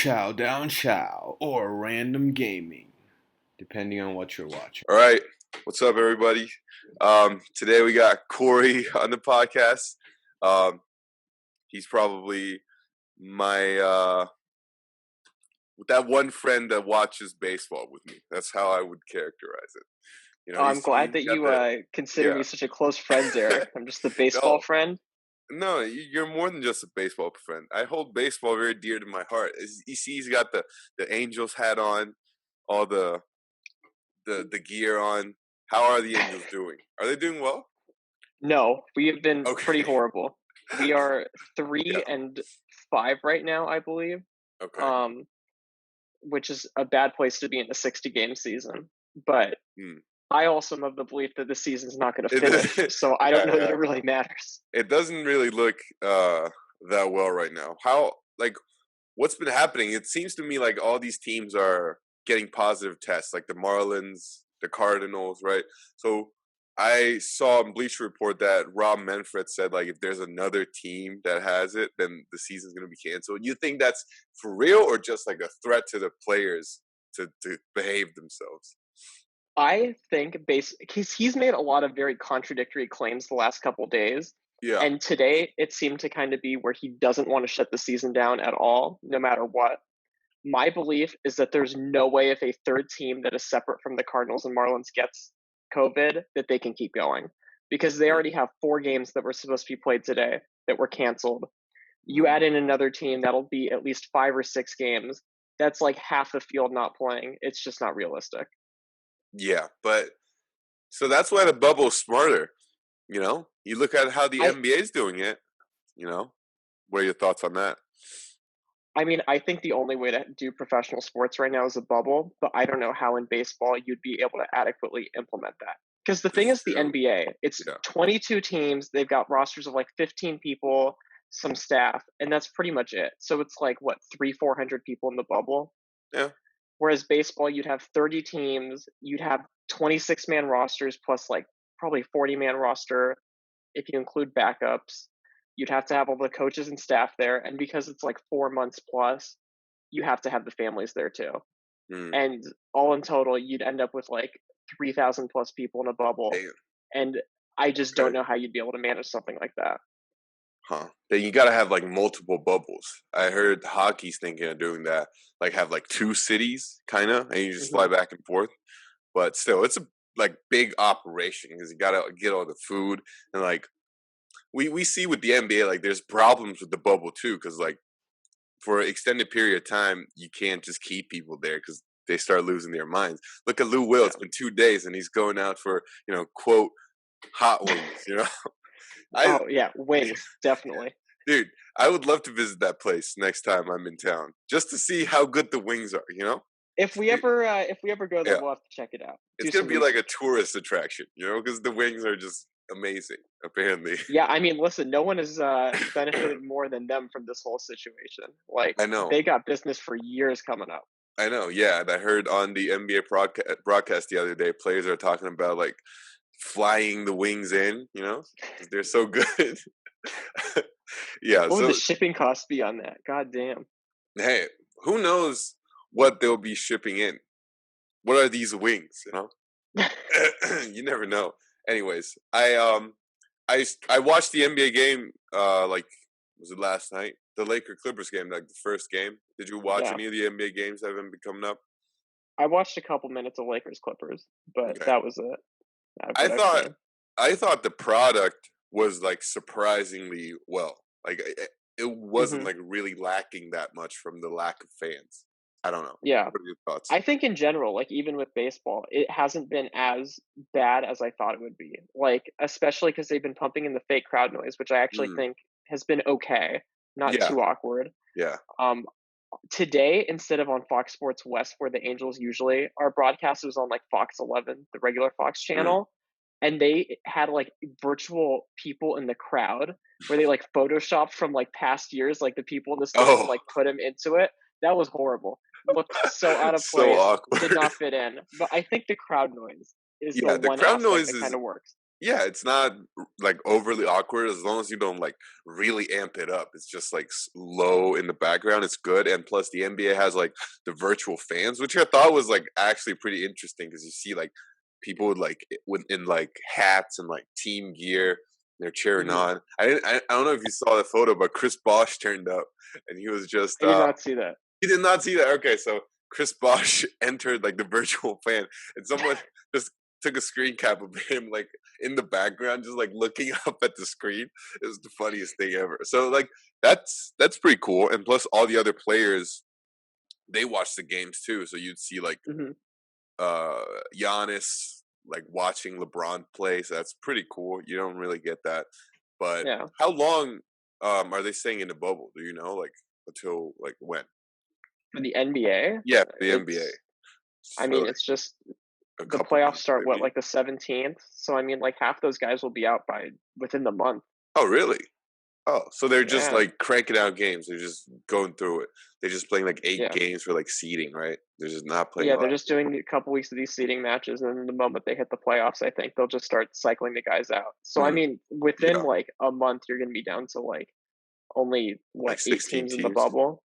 ChowDownChou or random gaming, depending on what you're watching. All right. What's up, everybody? Today we got Corey on the podcast. He's probably my that one friend that watches baseball with me. That's how I would characterize it. You know, I'm glad that you consider me such a close friend, Derek. I'm just the baseball friend. No, you're more than just a baseball friend. I hold baseball very dear to my heart. You see, he's got the Angels hat on, all the gear on. How are the Angels doing? Are they doing well? No, we have been pretty horrible. We are 3-5 right now, I believe. Okay. Which is a bad place to be in a 60-game season. But I also am of the belief that the season's not going to finish, so I don't know that it really matters. It doesn't really look that well right now. What's been happening? It seems to me like all these teams are getting positive tests, like the Marlins, the Cardinals, right? So I saw in Bleacher Report that Rob Manfred said, like, if there's another team that has it, then the season's going to be canceled. You think that's for real or just like a threat to the players to behave themselves? I think he's made a lot of very contradictory claims the last couple of days. Yeah. And today it seemed to kind of be where he doesn't want to shut the season down at all, no matter what. My belief is that there's no way if a third team that is separate from the Cardinals and Marlins gets COVID that they can keep going, because they already have 4 games that were supposed to be played today that were canceled. You add in another team, that'll be at least 5 or 6 games. That's like half the field not playing. It's just not realistic. Yeah, but so that's why the bubble's smarter. You know, you look at how the NBA is doing it. You know, what are your thoughts on that? I mean, I think the only way to do professional sports right now is a bubble, but I don't know how in baseball you'd be able to adequately implement that. Because the thing is, the NBA, it's 22 teams. They've got rosters of like 15 people, some staff, and that's pretty much it. So it's like, what, 300-400 people in the bubble? Yeah. Whereas baseball, you'd have 30 teams, you'd have 26-man rosters plus like probably 40-man roster if you include backups. You'd have to have all the coaches and staff there. And because it's like 4 months plus, you have to have the families there too. And all in total, you'd end up with like 3,000 plus people in a bubble. Damn. And I just don't know how you'd be able to manage something like that. Huh. Then you got to have like multiple bubbles. I heard hockey's thinking of doing that. Like have like 2 cities kind of, and you just fly back and forth. But still, it's a like big operation because you got to get all the food and like, we see with the NBA, like there's problems with the bubble too, because like for an extended period of time, you can't just keep people there because they start losing their minds. Look at Lou Will; it's been 2 days, and he's going out for quote hot wings. Wings definitely, dude. I would love to visit that place next time I'm in town just to see how good the wings are. If we ever go there, we'll have to check it out. It's gonna be like a tourist attraction, because the wings are just amazing, apparently. Yeah, I mean, listen, no one has benefited more than them from this whole situation. Like, I know they got business for years coming up. I know, yeah. And I heard on the NBA broadcast the other day, players are talking about like flying the wings in, they're so good. Yeah. What would the shipping costs be on that? God damn. Hey, who knows what they'll be shipping in? What are these wings? You never know. Anyways, I watched the NBA game. Was it last night? The Laker Clippers game, like the first game. Did you watch any of the NBA games that have been coming up? I watched a couple minutes of Lakers Clippers, but that was it. I thought the product was like surprisingly well. Like it wasn't like really lacking that much from the lack of fans. I don't know. Yeah. What are your thoughts? I think in general, like even with baseball, it hasn't been as bad as I thought it would be. Like, especially because they've been pumping in the fake crowd noise, which I actually think has been okay, not too awkward. Yeah. Today, instead of on Fox Sports West, where the Angels usually are broadcast, was on like Fox 11, the regular Fox channel. And they had like virtual people in the crowd where they like photoshopped from like past years, like the people in the stadium, like put them into it. That was horrible. Looked so out of place. So awkward. Did not fit in. But I think the crowd noise is the one crowd aspect noise that kind of works. yeah, it's not like overly awkward as long as you don't like really amp it up. It's just like low in the background. It's good, and plus the NBA has like the virtual fans, which I thought was like actually pretty interesting because you see like people with like in like hats and like team gear. They're cheering Hmm. on. I don't know if you saw the photo, but Chris Bosh turned up, and he was just I did not see that. he did not see that. Okay, so Chris Bosh entered like the virtual fan, and someone just took a screen cap of him like in the background, just like looking up at the screen. It was the funniest thing ever. So like that's pretty cool. And plus, all the other players they watch the games too. So you'd see like Hmm. uh Giannis like watching LeBron play. So that's pretty cool. You don't really get that. But Yeah. how long are they staying in the bubble? Do you know? Like until like when? For the NBA, Yeah, the NBA. it's. I So mean, it's just a the couple playoffs months, start what, maybe. like the 17th. So I mean, like half those guys will be out by within the month. Oh, really? Oh, so they're just Yeah. like cranking out games. They're just going through it. They're just playing like 8 Yeah. games for like seeding, right? They're just not playing Yeah, a they're lot. just doing a couple weeks of these seeding matches, and then the moment they hit the playoffs, I think they'll just start cycling the guys out. So I Mm, mean, within yeah, like a month, you're gonna be down to like only like what 8 16 teams in the teams. bubble.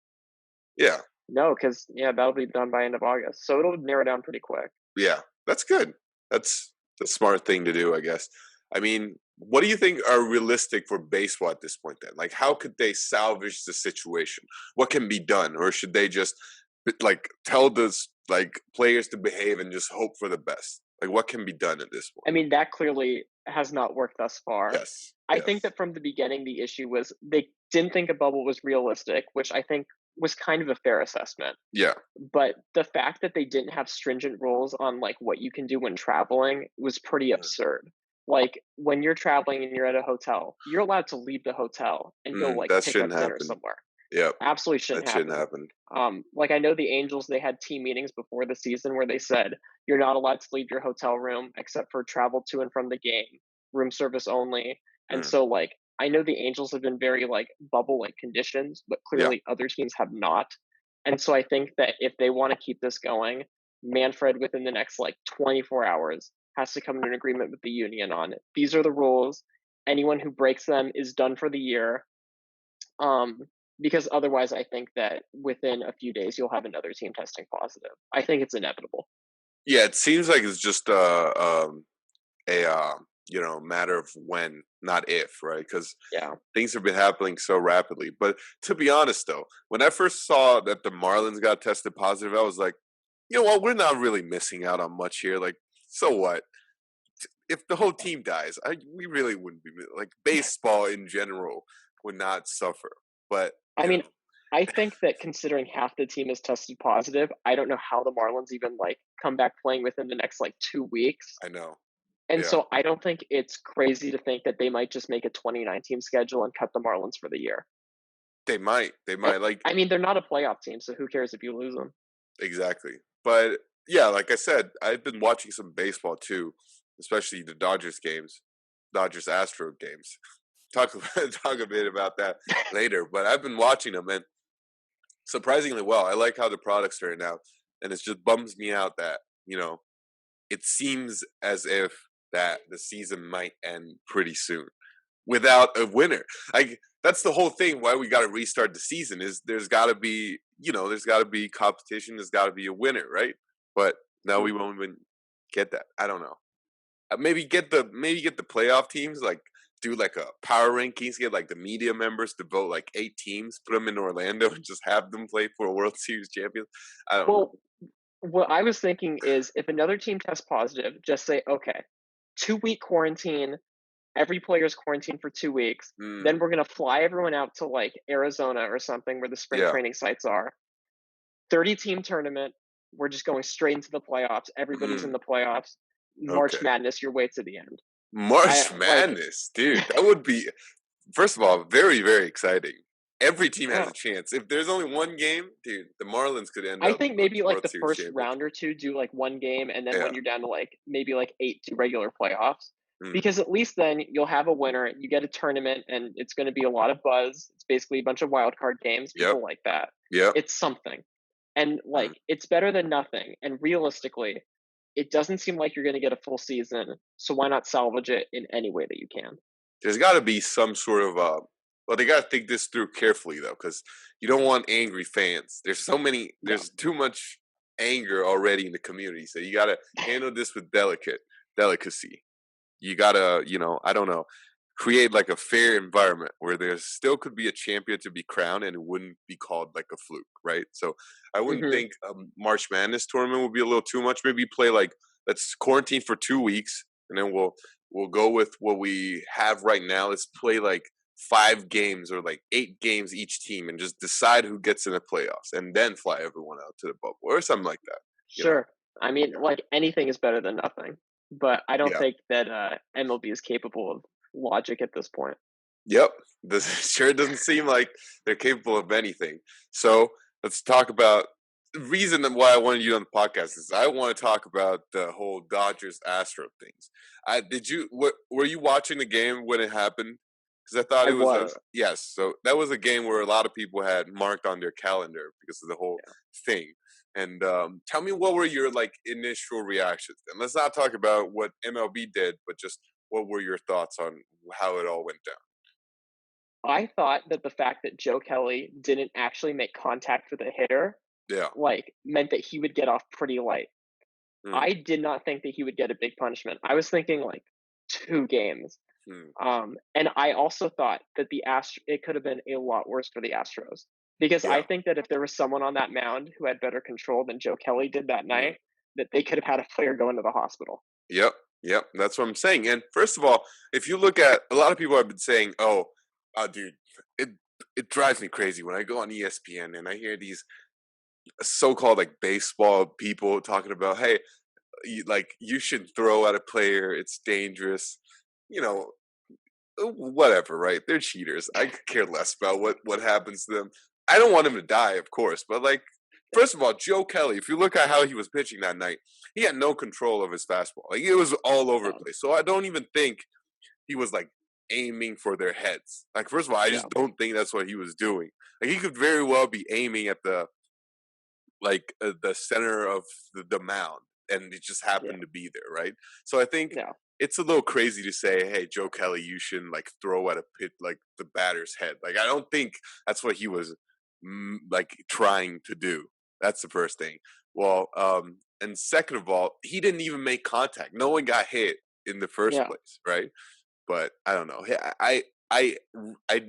Yeah, No, because yeah, that'll be done by end of August, so it'll narrow down pretty quick. yeah, that's good. That's the smart thing to do, I guess. I mean, what do you think are realistic for baseball at this point then? Like, how could they salvage the situation? What can be done? Or should they just like tell this like players to behave and just hope for the best? Like, what can be done at this I point? mean, that clearly has not worked thus far. Yes, I think yes. that from the beginning, the issue was they didn't think a bubble was realistic, which I think was kind of a fair assessment. Yeah. But the fact that they didn't have stringent rules on like what you can do when traveling was pretty Mm, absurd. Like when you're traveling and you're at a hotel, you're allowed to leave the hotel and go like that pick up shouldn't dinner happen. somewhere. Yep, Absolutely shouldn't that shouldn't happen. happen. Like I know the Angels, they had team meetings before the season where they said you're not allowed to leave your hotel room except for travel to and from the game, room service only. And Mm, so like I know the Angels have been very like bubble like conditions, but yeah, clearly other teams have not. And so I think that if they want to keep this going, Manfred within the next like 24 hours has to come to an agreement with the union on it. These are the rules. Anyone who breaks them is done for the year. Um, because otherwise, I think that within a few days you'll have another team testing positive. I think it's inevitable. yeah. It seems like it's just a matter of when, not if, right? Because Yeah. things have been happening so rapidly. But to be honest, though, when I first saw that the Marlins got tested positive, I was like, you know what? We're not really missing out on much here. Like, so what? If the whole team dies, we really wouldn't be like baseball in general would not suffer. But I mean, I think that considering half the team is tested positive, I don't know how the Marlins even like come back playing within the next like 2 weeks. I know, And yeah, so I don't think it's crazy to think that they might just make a 2019 schedule and cut the Marlins for the year. they might like I mean, they're not a playoff team, so who cares if you lose them? exactly. But yeah, like I said, I've been watching some baseball too, especially the Dodgers games, Dodgers Astro games. Talk talk a bit about that later. But I've been watching them and surprisingly well. I like how the products turn out, and it just bums me out that it seems as if that the season might end pretty soon without a winner. Like that's the whole thing. Why we got to restart the season is there's got to be there's got to be competition. There's got to be a winner, right? But now we Mhm. won't even get that. I don't know. Maybe get the playoff teams like do like a power rankings. Get like the media members to vote like 8 teams. Put them in Orlando and just have them play for a World Series champions. I don't know. Well, what I was thinking is if another team tests positive, just say, okay, 2 week quarantine, every player's quarantined for 2 weeks. Then Mm, we're going to fly everyone out to like Arizona or something where the spring yeah. training sites are. 30-team tournament. We're just going straight into the playoffs. Everybody's in Mm, the playoffs. March okay. Madness your way to the end. I March like, Madness, dude. That would be first of all very very exciting. Every team has yeah. a chance. If there's only one game, dude, the Marlins could end I up think with maybe like World the Series first champions. round or two do like one game, and then Yeah. when you're down to like maybe like 8 to regular playoffs, Mm, because at least then you'll have a winner. You get a tournament, and it's going to be a lot of buzz. It's basically a bunch of wild card games. yep. People like that. Yep. It's something, and Mm, like it's better than nothing. And realistically, it doesn't seem like you're going to get a full season. So why not salvage it in any way that you can? There's got to be some sort of well, they got to think this through carefully though, because you don't want angry fans. There's so many. No. There's too much anger already in the community, so you got to handle this with delicacy. You got to, I don't know, create like a fair environment where there still could be a champion to be crowned and it wouldn't be called like a fluke, right? So I wouldn't Mhm. think a March Madness tournament would be a little too much. Maybe play like, let's quarantine for 2 weeks and then we'll go with what we have right now. Let's play like 5 games or like 8 games each team and just decide who gets in the playoffs and then fly everyone out to the bubble or something like that. Sure. I mean, like anything is better than nothing, but I don't Yeah. think that MLB is capable of logic at this point. Yep. This sure doesn't seem like they're capable of anything. So let's talk about the reason why I wanted you on the podcast is I want to talk about the whole Dodgers Astro things. Were you watching the game when it happened? Because I thought I it was was. yes. So that was a game where a lot of people had marked on their calendar because of the whole thing. And tell me what were your like initial reactions? And let's not talk about what MLB did, but just what were your thoughts on how it all went down? I thought that the fact that Joe Kelly didn't actually make contact with a hitter, Yeah. like, meant that he would get off pretty light. Mm, I did not think that he would get a big punishment. I was thinking like 2 games. mm, And I also thought that it could have been a lot worse for the Astros because yeah. I think that if there was someone on that mound who had better control than Joe Kelly did that Mm, night, that they could have had a player go into the hospital. yep. Yep. That's what I'm saying. And first of all, if you look at a lot of people have been saying, "Oh, dude, it it drives me crazy when I go on ESPN and I hear these so-called like baseball people talking about, hey, you should throw at a player. It's dangerous. You know, whatever, right? They're cheaters. I could care less about what happens to them. I don't want him to die, of course, but like, first of all, Joe Kelly. If you look at how he was pitching that night, he had no control of his fastball. Like it was all over the No, place. So I don't even think he was like aiming for their heads. Like, first of all, I just no, don't think that's what he was doing. Like, he could very well be aiming at the center of the mound, and it just yeah, happened to be there, right? So I think no, it's a little crazy to say, "Hey, Joe Kelly, you shouldn't like throw at a pit like the batter's head." Like, I don't think that's what he was like trying to do. That's the first thing. Well, and second of all, he didn't even make contact. No one got hit in the first yeah. place, right? But I don't know. I I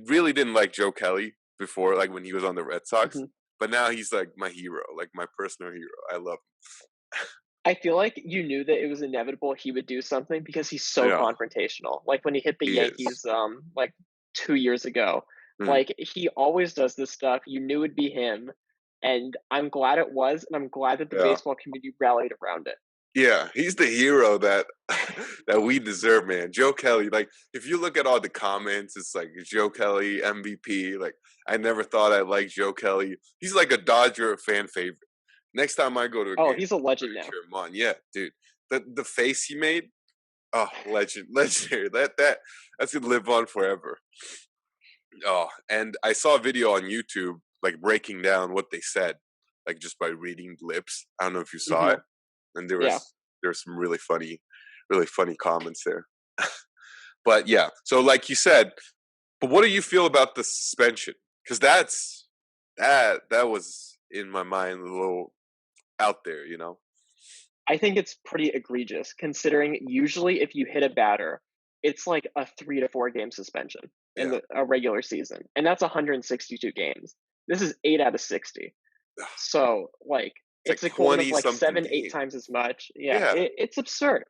really didn't like Joe Kelly before, like when he was on the Red Sox. Mhm. But now he's like my hero, like my personal hero. I love I feel like you knew that it was inevitable he would do something because he's him. so Yeah, confrontational. Like when he hit the he is. Yankees, like 2 years ago, Mm. like he always does this stuff. You knew it'd be him, and I'm glad it was, and I'm glad that the Yeah, baseball community rallied around it. yeah. He's the hero that that we deserve, man. Joe Kelly. Like, if you look at all the comments, it's like Joe Kelly MVP. Like, I never thought I liked Joe Kelly. He's like a Dodger fan favorite. Next time I go to a Oh, game, he's a I'm legend pretty now. sure I'm on. Yeah, dude. The face he made. Oh, legend, legendary. That's gonna live on forever. Oh, and I saw a video on YouTube like breaking down what they said, like just by reading lips. I don't know if you saw Hmm. it, and Yeah. there was some really funny comments there. But yeah, so like you said, but what do you feel about the suspension? Because that was in my mind a little out there, you know? I think it's pretty egregious considering usually if you hit a batter, it's like a 3 to 4 game suspension in Yeah, a regular season, and that's 162 games. This is 8 out of 60. So like it's like it's equivalent of 20 like something 7, 8 games. times as much. Yeah, Yeah, it's absurd,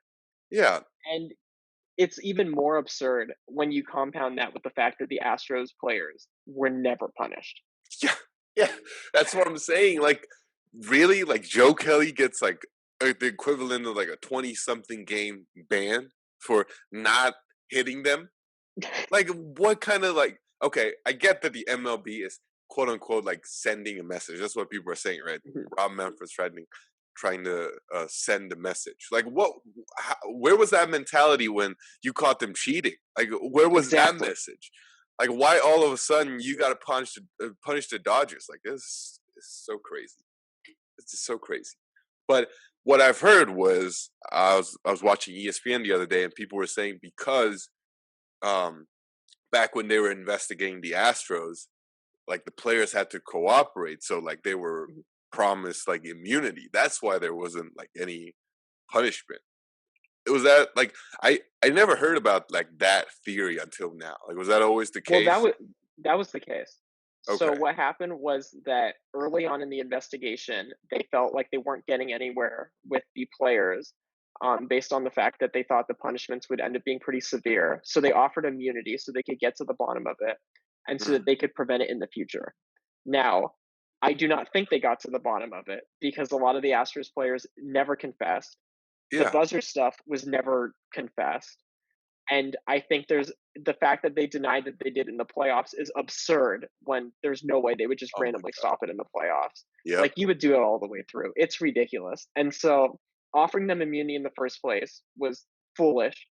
yeah, and it's even more absurd when you compound that with the fact that the Astros players were never punished. yeah, yeah. That's what I'm saying. Like, really, like Joe Kelly gets like the equivalent of like a 20-something game ban for not hitting them. Like, what kind of like? Okay, I get that the MLB is quote unquote like sending a message. That's what people are saying, right? Mhm. Rob Manfred's trying to send a message. Like, where was that mentality when you caught them cheating? Like, where was that Exactly. message? Like, why all of a sudden you got to punish the Dodgers? Like, this is so crazy. It's just so crazy. But what I've heard was I was watching ESPN the other day, and people were saying because um, back when they were investigating the Astros, like the players had to cooperate, so like they were promised like immunity. That's why there wasn't like any punishment. It was that like I never heard about like that theory until now. Like was that always the Well, case? that was the case. So Okay. what happened was that early on in the investigation, they felt like they weren't getting anywhere with the players, based on the fact that they thought the punishments would end up being pretty severe. So they offered immunity so they could get to the bottom of it, and so Hmm. that they could prevent it in the future. Now, I do not think they got to the bottom of it because a lot of the Astros players never confessed. The Yeah. buzzer stuff was never confessed. And I think there's the fact that they denied that they did in the playoffs is absurd when there's no way they would just Oh my randomly god. stop it in the playoffs. Yep. Like you would do it all the way through. It's ridiculous. And so offering them immunity in the first place was foolish.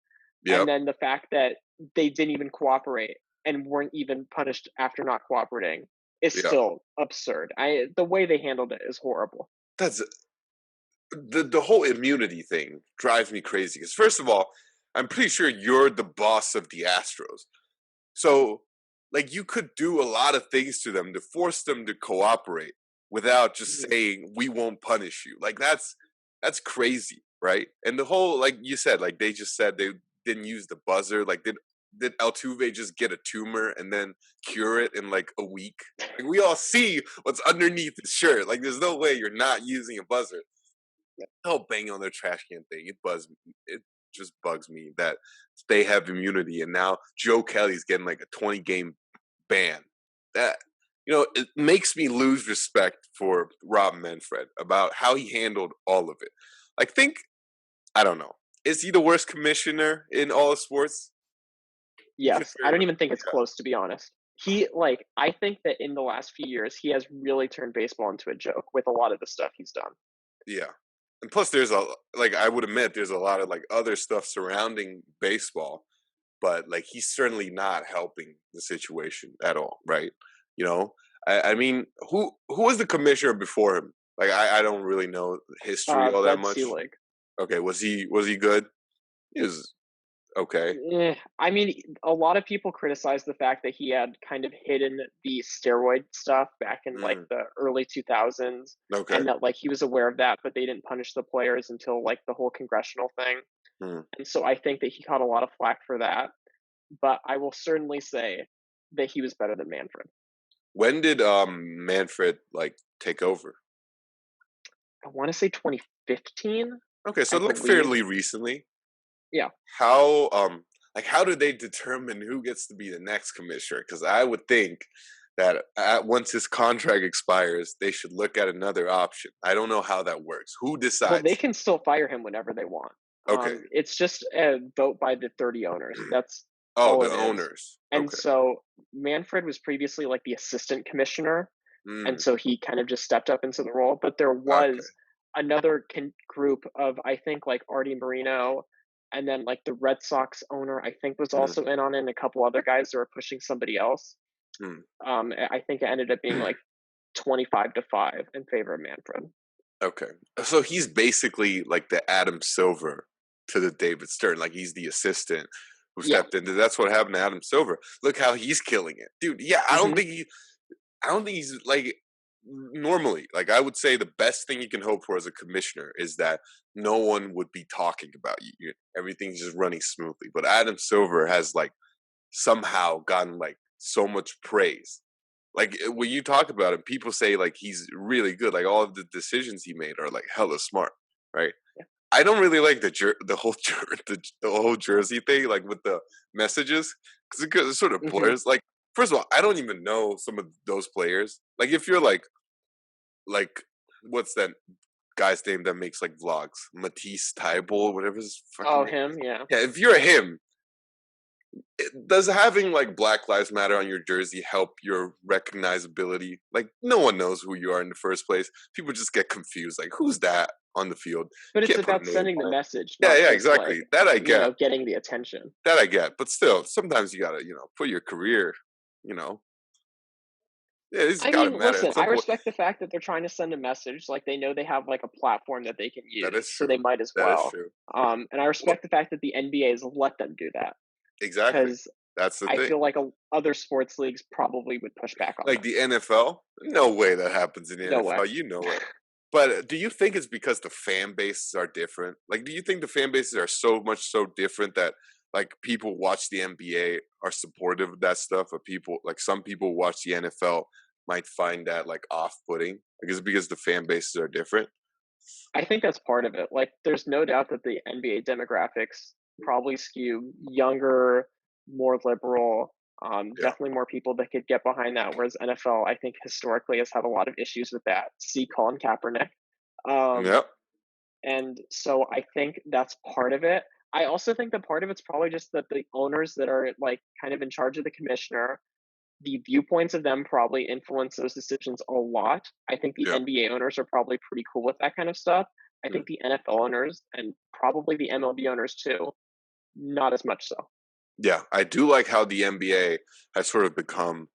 And Yep. then the fact that they didn't even cooperate and weren't even punished after not cooperating is Yeah. still absurd. The way they handled it is horrible. That's the whole immunity thing drives me crazy. Because first of all, I'm pretty sure you're the boss of the Astros. So, like, you could do a lot of things to them to force them to cooperate without just Mhm. saying we won't punish you. Like, that's crazy, right? And the whole, like you said, like they just said they didn't use the buzzer. Like, did Altuve just get a tumor and then cure it in like a week? Like, we all see what's underneath his shirt. Like, there's no way you're not using a buzzer. Oh, bang on their trash can thing. It just bugs me that they have immunity, and now Joe Kelly's getting like a 20-game ban. That it makes me lose respect for Rob Manfred about how he handled all of it. Like, I don't know. Is he the worst commissioner in all of sports? You could Yes, I don't even think it's yeah, close, to be honest. I think that in the last few years, he has really turned baseball into a joke with a lot of the stuff he's done. yeah. And plus, there's a like I would admit there's a lot of like other stuff surrounding baseball, but like he's certainly not helping the situation at all, right? You know, I mean, who was the commissioner before him? Like, I don't really know history all that Bud much. Selig. Okay, was he good? He was okay. I mean, a lot of people criticize the fact that he had kind of hidden the steroid stuff back in like Mm, the early 2000s, okay. and that like he was aware of that, but they didn't punish the players until like the whole congressional thing. Mm. And so I think that he caught a lot of flack for that. But I will certainly say that he was better than Manfred. When did Manfred like take over? I want to say 2015, Okay, so I like believe. fairly recently. Yeah. How like how do they determine who gets to be the next commissioner? Because I would think that once his contract expires, they should look at another option. I don't know how that works. Who Well, they decides? can still fire him whenever they want. Okay. It's just a vote by the 30 owners. That's Oh, all the it is. owners. And Okay. so Manfred was previously like the assistant commissioner, and Mm, so he kind of just stepped up into the role. But there okay. was another group of, I think, like Artie Moreno, and then like the Red Sox owner, I think, was Mm, also in on it, and a couple other guys that were pushing somebody else. mm. I think it ended up being like 25-5 in favor of Manfred. Okay. So he's basically like the Adam Silver to the David Stern. Like he's the assistant who Yeah. stepped into. That's what happened to Adam Silver. Look how he's killing it, dude. Yeah, Hmm. I don't think he's like normally. Like I would say the best thing you can hope for as a commissioner is that no one would be talking about you. Everything's just running smoothly. But Adam Silver has like somehow gotten like so much praise. Like when you talk about him, people say like he's really good. Like all of the decisions he made are like hella smart, right? I don't really like the whole the whole jersey thing, like with the messages, because it sort of Hmm. blurs. Like, first of all, I don't even know some of those players. Like, if you're like what's that guy's name that makes like vlogs, Matisse Tybol, whatever his fucking Oh, name is. him, yeah. Yeah, if you're him, does having like Black Lives Matter on your jersey help your recognizability? Like, no one knows who you are in the first place. People just get confused. Like, who's that on the field? But You it's can't put about a name sending the on it. message, Yeah, not yeah, just like, exactly. That I get. getting the attention. That I get. But still, sometimes you gotta, put your career, you know. Yeah, this has I got to mean, matter listen, at I some point. respect the fact that they're trying to send a message. Like they know they have like a platform that they can That use, is so they true. might as That is well. true. And I Well, respect the fact that the NBA has let them do that exactly. because That's the I thing. feel like other sports leagues probably would push back on Like them. the NFL, no way that happens in the No way. NFL. You know it. But do you think it's because the fan bases are different? Like, do you think the fan bases are so different that like people watch the NBA are supportive of that stuff, or people like some people watch the NFL might find that like off-putting? Like, is it because the fan bases are different? I think that's part of it. Like, there's no doubt that the NBA demographics probably skew younger, more liberal. Yeah. Definitely more people that could get behind that. Whereas NFL, I think historically has had a lot of issues with that. See Colin Kaepernick. Um, Yep. and so I think that's part of it. I also think that part of it's probably just that the owners that are like kind of in charge of the commissioner, the viewpoints of them probably influence those decisions a lot. I think the Yeah. NBA owners are probably pretty cool with that kind of stuff. I Yeah. think the NFL owners and probably the MLB owners too, not as much so. Yeah. I do like how the NBA has sort of become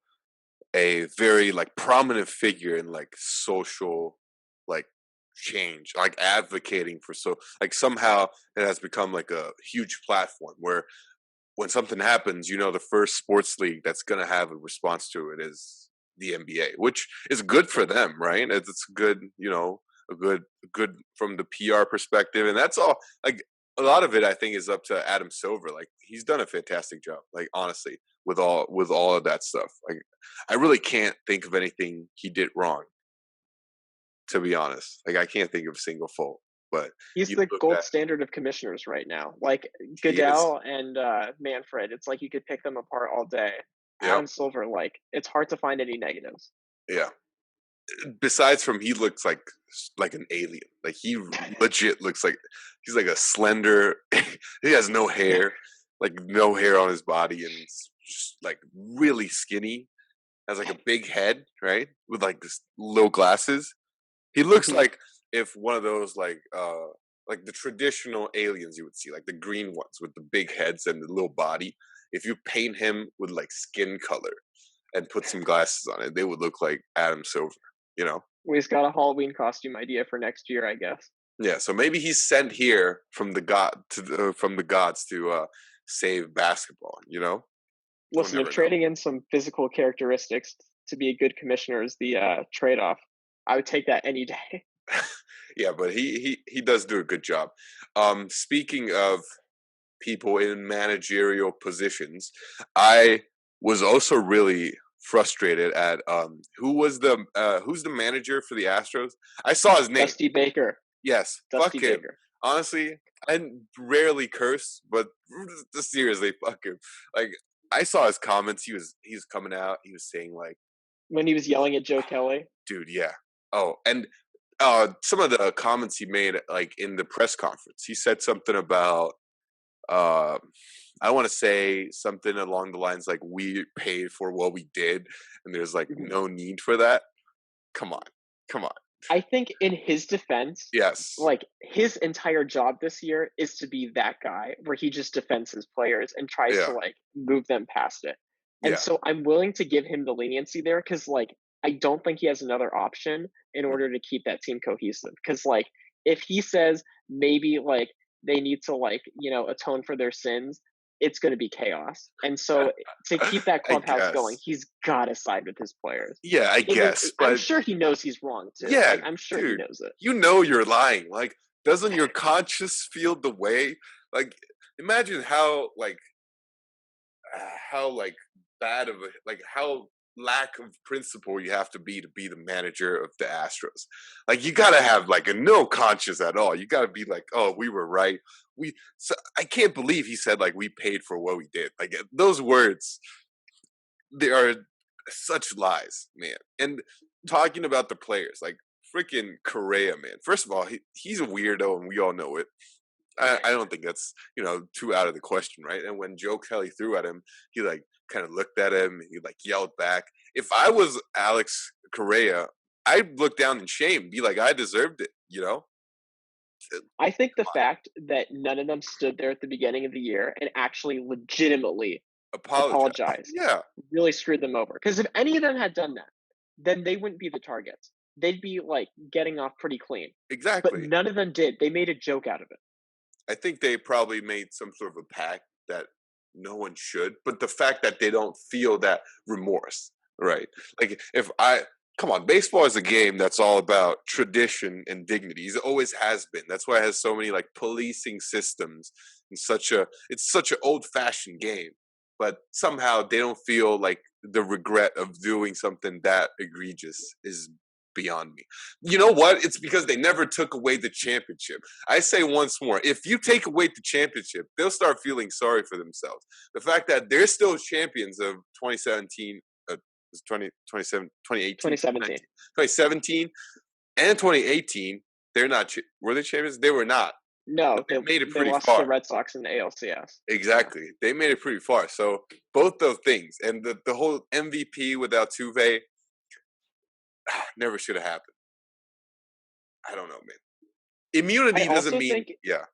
a very like prominent figure in like social like change, like advocating for like somehow it has become like a huge platform where when something happens, the first sports league that's gonna have a response to it is the NBA, which is good for them, right? It's good, a good from the PR perspective, and that's all. Like a lot of it, I think, is up to Adam Silver. Like he's done a fantastic job. Like honestly, with all of that stuff, like I really can't think of anything he did wrong. To be honest, like I can't think of a single fault. But He's you the look gold at standard of commissioners right now. Like he is, Goodell and Manfred, it's like you could pick them apart all day. yeah, Adam Silver, like it's hard to find any negatives. yeah. Besides from he looks like an alien. Like he legit looks like he's like a slender. He has no hair, like no hair on his body, and it's just like really skinny. Has like a big head, right, with like this little glasses. He looks Mhm. like if one of those like the traditional aliens you would see, like the green ones with the big heads and the little body. If you paint him with like skin color and put some glasses on it, they would look like Adam Silver. You know. We've got a Halloween costume idea for next year, I guess. Yeah, so maybe he's sent here from from the gods to save basketball. We'll Listen, if never know. trading in some physical characteristics to be a good commissioner is the trade-off, I would take that any day. Yeah, but he does do a good job. Speaking of people in managerial positions, I was also really frustrated at who's the manager for the Astros. I saw his name. Dusty Baker. Yes, Dusty fuck him. Baker. Honestly, I rarely curse, but seriously, fuck him. Like I saw his comments. He was coming out. He was saying like, When he was yelling at Joe Kelly. "Dude, yeah." Oh, and some of the comments he made, like in the press conference, he said something about. Uh, I want to say something along the lines like, "We paid for what we did, and there's like Mhm. no need for that." Come on, come on. I think in his defense, Yes. like his entire job this year is to be that guy where he just defends his players and tries to Yeah. like move them past it. And Yeah. so I'm willing to give him the leniency there because like I don't think he has another option in Mm. order to keep that team cohesive. Because like if he says maybe like they need to like, atone for their sins, it's gonna be chaos. And so to keep that I clubhouse going, guess. he's gotta side with his players. Yeah, I Even guess, I'm but sure he knows he's wrong too. yeah, Like I'm sure he dude, knows it. you're lying. Like, doesn't your conscience feel the way? Like, imagine how bad of a like how lack of principle you have to be the manager of the Astros. Like, you gotta have like a no conscience at all. You gotta be like, oh, we were right. So I can't believe he said like we paid for what we did. Like those words, they are such lies, man. And talking about the players, like freaking Correa, man. First of all, he's a weirdo, and we all know it. I don't think that's too out of the question, right? And when Joe Kelly threw at him, he like kind of looked at him, and he like yelled back. If I was Alex Correa, I'd look down in shame, be like, I deserved it. I think the fact that none of them stood there at the beginning of the year and actually legitimately Apologize. apologized Yeah, really screwed them over. Because if any of them had done that, then they wouldn't be the targets. They'd be like getting off pretty clean. But Exactly. none of them did. They made a joke out of it. I think they probably made some sort of a pact that no one should, but the fact that they don't feel that remorse, right? Like if I come on, baseball is a game that's all about tradition and dignity. It always has been. That's why it has so many like policing systems and it's such an old-fashioned game. But somehow they don't feel like the regret of doing something that egregious is beyond me. You know what? It's because they never took away the championship. I say once more, if you take away the championship, they'll start feeling sorry for themselves. The fact that they're still champions of 2017, 2017. 2017 and 2018, they're not, were they champions? They were not. No, They made it they pretty lost far. to the Red Sox in the ALCS. Exactly. They made it pretty far. So both those things and the whole MVP without Tuve never should have happened. I don't know, man. Immunity doesn't mean yeah.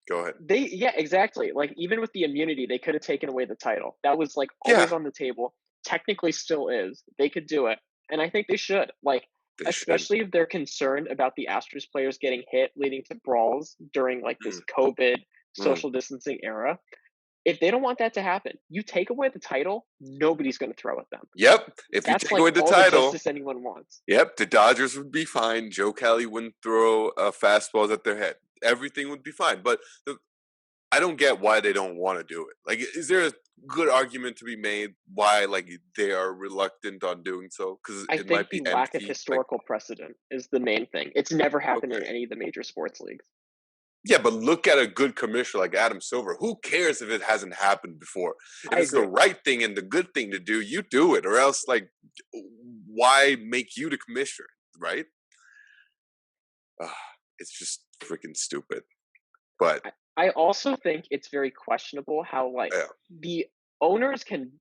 Go ahead. Yeah, exactly. Like even with the immunity, they could have taken away the title. That was like always on the table. Technically still is. They could do it. And I think they should. Like especially if they're concerned about the Astros players getting hit leading to brawls during like this COVID social distancing era. If they don't want that to happen, you take away the title, nobody's going to throw at them. Yep. If That's you take away the all title, the justice anyone wants. Yep. The Dodgers would be fine. Joe Kelly wouldn't throw fastballs at their head. Everything would be fine. But I don't get why they don't want to do it. Like, is there a good argument to be made why like they are reluctant on doing so? Because it might be the lack of historical precedent is the main thing. It's never happened in any of the major sports leagues. Yeah, but look at a good commissioner like Adam Silver. Who cares if it hasn't happened before? If it's the right thing and the good thing to do, you do it. Or else, like, why make you the commissioner, right? It's just freaking stupid. But I also think it's very questionable how, like, the owners can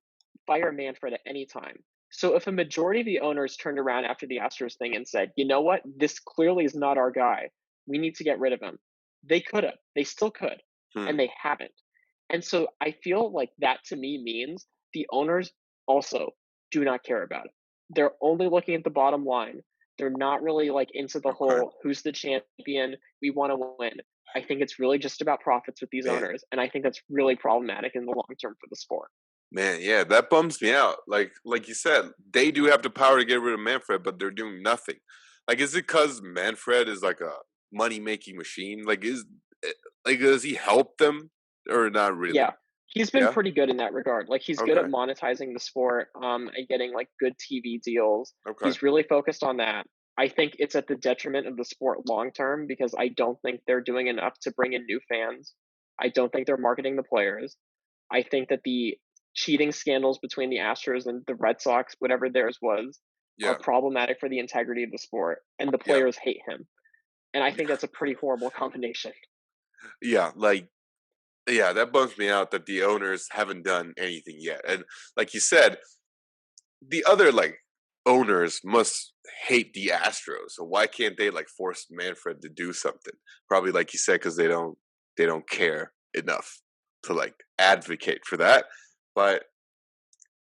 fire Manfred at any time. So if a majority of the owners turned around after the Astros thing and said, you know what, this clearly is not our guy, we need to get rid of him, they could have. They still could. And they haven't. And so I feel like that to me means the owners also do not care about it. They're only looking at the bottom line. They're not really like into the whole who's the champion, we want to win. I think it's really just about profits with these owners. And I think that's really problematic in the long term for the sport. Man, yeah, that bums me out. Like you said, they do have the power to get rid of Manfred, but they're doing nothing. Like, is it because Manfred is like a money-making machine? Like, does he help them or not really? Yeah, he's been pretty good in that regard. Like, he's good at monetizing the sport, and getting like good TV deals. He's really focused on that. I think it's at the detriment of the sport long term because I don't think they're doing enough to bring in new fans. I don't think they're marketing the players. I think that the cheating scandals between the Astros and the Red Sox, whatever theirs was, are problematic for the integrity of the sport, and the players hate him. And I think that's a pretty horrible combination. Yeah, that bums me out that the owners haven't done anything yet. And like you said, the other like owners must hate the Astros. So why can't they like force Manfred to do something? Probably like you said, because they don't care enough to like advocate for that. But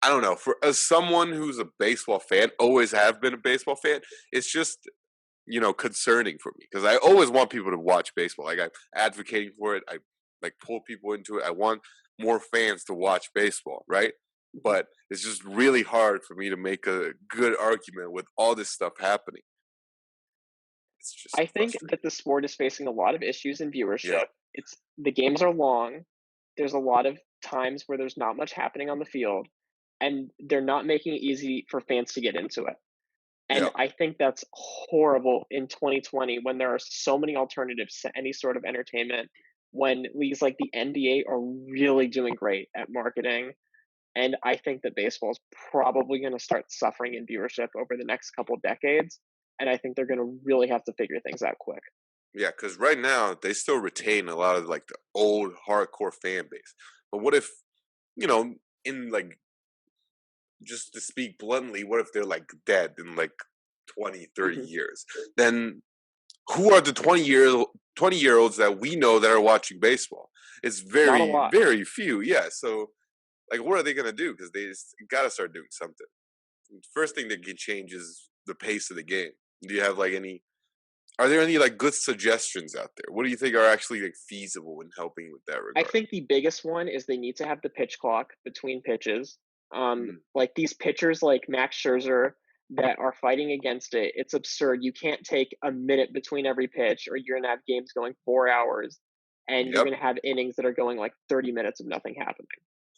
I don't know. For as someone who's a baseball fan, always have been a baseball fan, it's just concerning for me because I always want people to watch baseball. Like I'm advocating for it. I like pull people into it. I want more fans to watch baseball, right? But it's just really hard for me to make a good argument with all this stuff happening. It's just I think that the sport is facing a lot of issues in viewership. The games are long. There's a lot of times where there's not much happening on the field, and they're not making it easy for fans to get into it. And I think that's horrible in 2020 when there are so many alternatives to any sort of entertainment, when leagues like the NBA are really doing great at marketing. And I think that baseball is probably going to start suffering in viewership over the next couple decades. And I think they're going to really have to figure things out quick. Yeah, because right now they still retain a lot of like the old hardcore fan base. But what if, in like, just to speak bluntly, what if they're like dead in like 20, 30 years? Then who are the 20-year-olds that we know that are watching baseball? It's very, very few. Yeah. So like, what are they going to do? Because they got to start doing something. The first thing that can change is the pace of the game. Do you have like any? Are there any like good suggestions out there? What do you think are actually like feasible in helping with that I regard? think the biggest one is they need to have the pitch clock between pitches. Mm, Like these pitchers like Max Scherzer that are fighting against it, it's absurd. You can't take a minute between every pitch, or you're gonna have games going 4 hours, and you're yep. gonna have innings that are going like 30 minutes of nothing happening.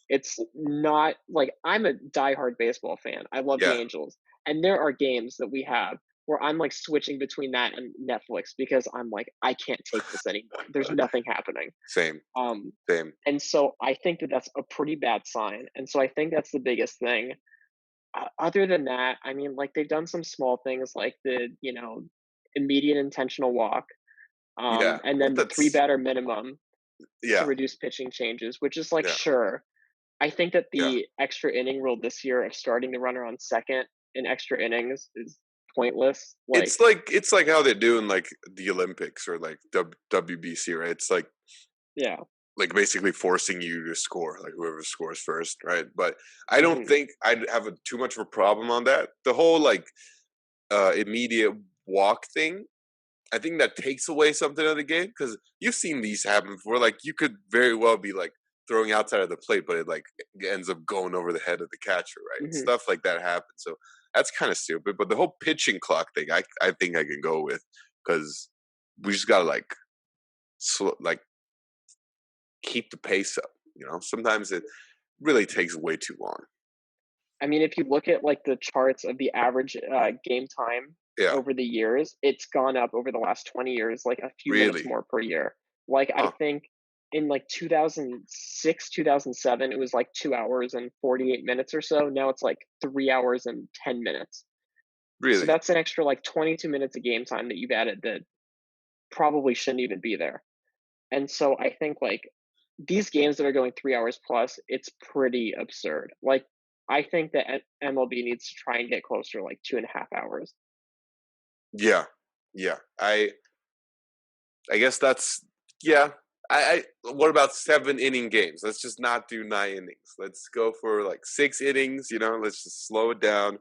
It's not like I'm a diehard baseball fan. I love the Yeah. Angels, and there are games that we have where I'm like switching between that and Netflix because I'm like I can't take this anymore. There's nothing happening. Same. Um, Same. and so I think that that's a pretty bad sign. And so I think that's the biggest thing. Other than that, I mean, like they've done some small things like the, immediate intentional walk, Yeah. and Well, then the three that's batter minimum to yeah. reduce pitching changes, which is like, Yeah. sure. I think that Yeah. the extra inning rule this year of starting the runner on second in extra innings is pointless. Like, It's like how they're doing like the Olympics or like WBC, right? It's yeah. like basically forcing you to score, like whoever scores first, right? But I don't Hmm. think I'd have too much of a problem on that. The whole like immediate walk thing, I think that takes away something of the game because you've seen these happen before. Like you could very well be like throwing outside of the plate, but it like ends up going over the head of the catcher, right? Hmm. Stuff like that happens. So that's kind of stupid. But the whole pitching clock thing, I think I can go with because we just gotta like like keep the pace up. Sometimes it really takes way too long. I mean, if you look at like the charts of the average game time Yeah. over the years, it's gone up over the last 20 years, like a few minutes Really. more per year. Like I Huh. think in like 2006, 2007, it was like 2 hours and 48 minutes or so. Now it's like 3 hours and 10 minutes. So Really. that's an extra like 22 minutes of game time that you've added that probably shouldn't even be there. And so I think like these games that are going 3 hours plus, it's pretty absurd. Like I think that MLB needs to try and get closer, like 2.5 hours. Yeah. Yeah. I guess that's yeah. What about 7 inning games? Let's just not do 9 innings. Let's go for like 6 innings. Let's just slow it down.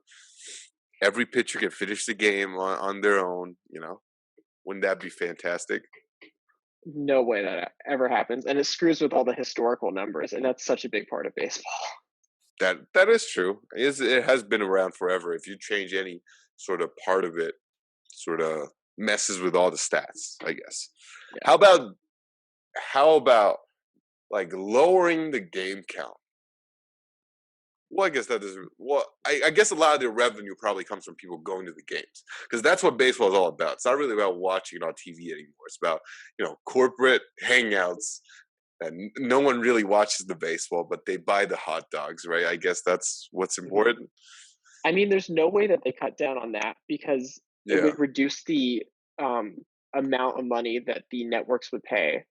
Every pitcher can finish the game on their own. Wouldn't that be fantastic? No way that ever happens, and it screws with all the historical numbers, and that's such a big part of baseball. That is true. It has been around forever. If you change any sort of part of it, sort of messes with all the stats, I guess. Yeah. How about like lowering the game count? Well, I guess that is. Well, I guess a lot of the revenue probably comes from people going to the games because that's what baseball is all about. It's not really about watching it on TV anymore. It's about corporate hangouts, and no one really watches the baseball, but they buy the hot dogs, right? I guess that's what's Mhm. important. I mean, there's no way that they cut down on that because it Yeah. would reduce the um, amount of money that the networks would pay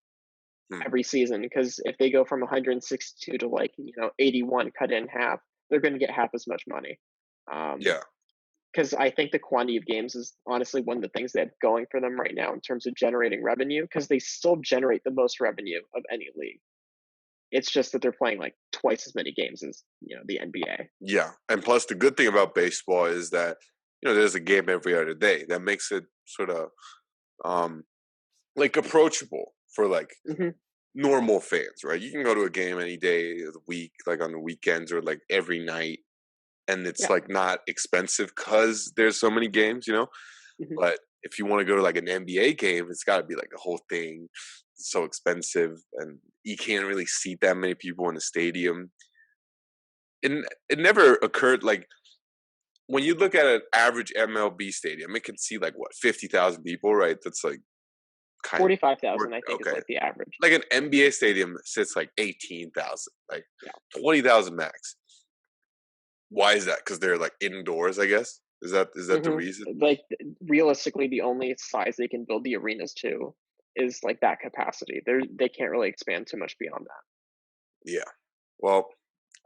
Hmm. every season. Because if they go from 162 to like 81, cut in half, they're going to get half as much money. Yeah. Because I think the quantity of games is honestly one of the things they have going for them right now in terms of generating revenue. Because they still generate the most revenue of any league. It's just that they're playing like twice as many games as the NBA. Yeah. And plus, the good thing about baseball is that there's a game every other day that makes it sort of um like approachable for like Hmm. normal fans, right? You can go to a game any day of the week, like on the weekends or like every night, and it's Yeah. like not expensive because there's so many games. Hmm. But if you want to go to like an NBA game, it's got to be like a whole thing. It's so expensive, and you can't really seat that many people in a stadium. And it never occurred like when you look at an average MLB stadium, it can see like what 50,000 people, right? That's like kind of 45,000, I think, is okay. like the average. Like an NBA stadium sits like 18,000, like Yeah. 20,000 max. Why is that? Because they're like indoors, I guess. Is that the Hmm. reason? Like realistically, the only size they can build the arenas to is like that capacity. They can't really expand too much beyond that. Yeah. Well,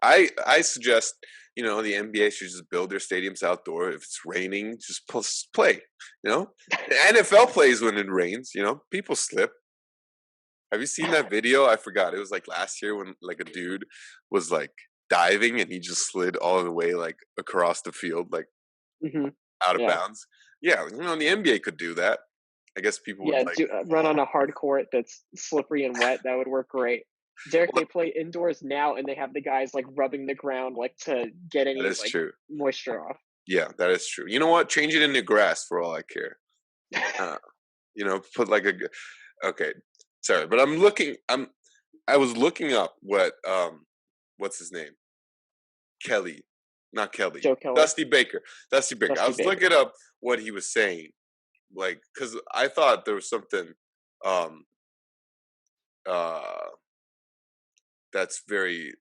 I suggest the NBA should just build their stadiums outdoor. If it's raining, just play. The NFL plays when it rains. People slip. Have you seen that video? I forgot. It was like last year when like a dude was like diving and he just slid all the way like across the field. Like Hmm. out of Yeah. bounds. Yeah, the NBA could do that. I guess people would Yeah, like. run on a hard court that's slippery and wet. That would work great. Derek, Well, they play indoors now, and they have the guys like rubbing the ground like to get that any is like true. moisture off. Yeah, that is true. You know what? Change it into grass for all I care. Uh, put like a. Okay, sorry, but I was looking up what's his name? Kelly, not Kelly. Joe Kelly, Dusty Baker. Dusty Baker. I Dusty was Baker. looking up what he was saying, like, because I thought there was something, um, uh, that's very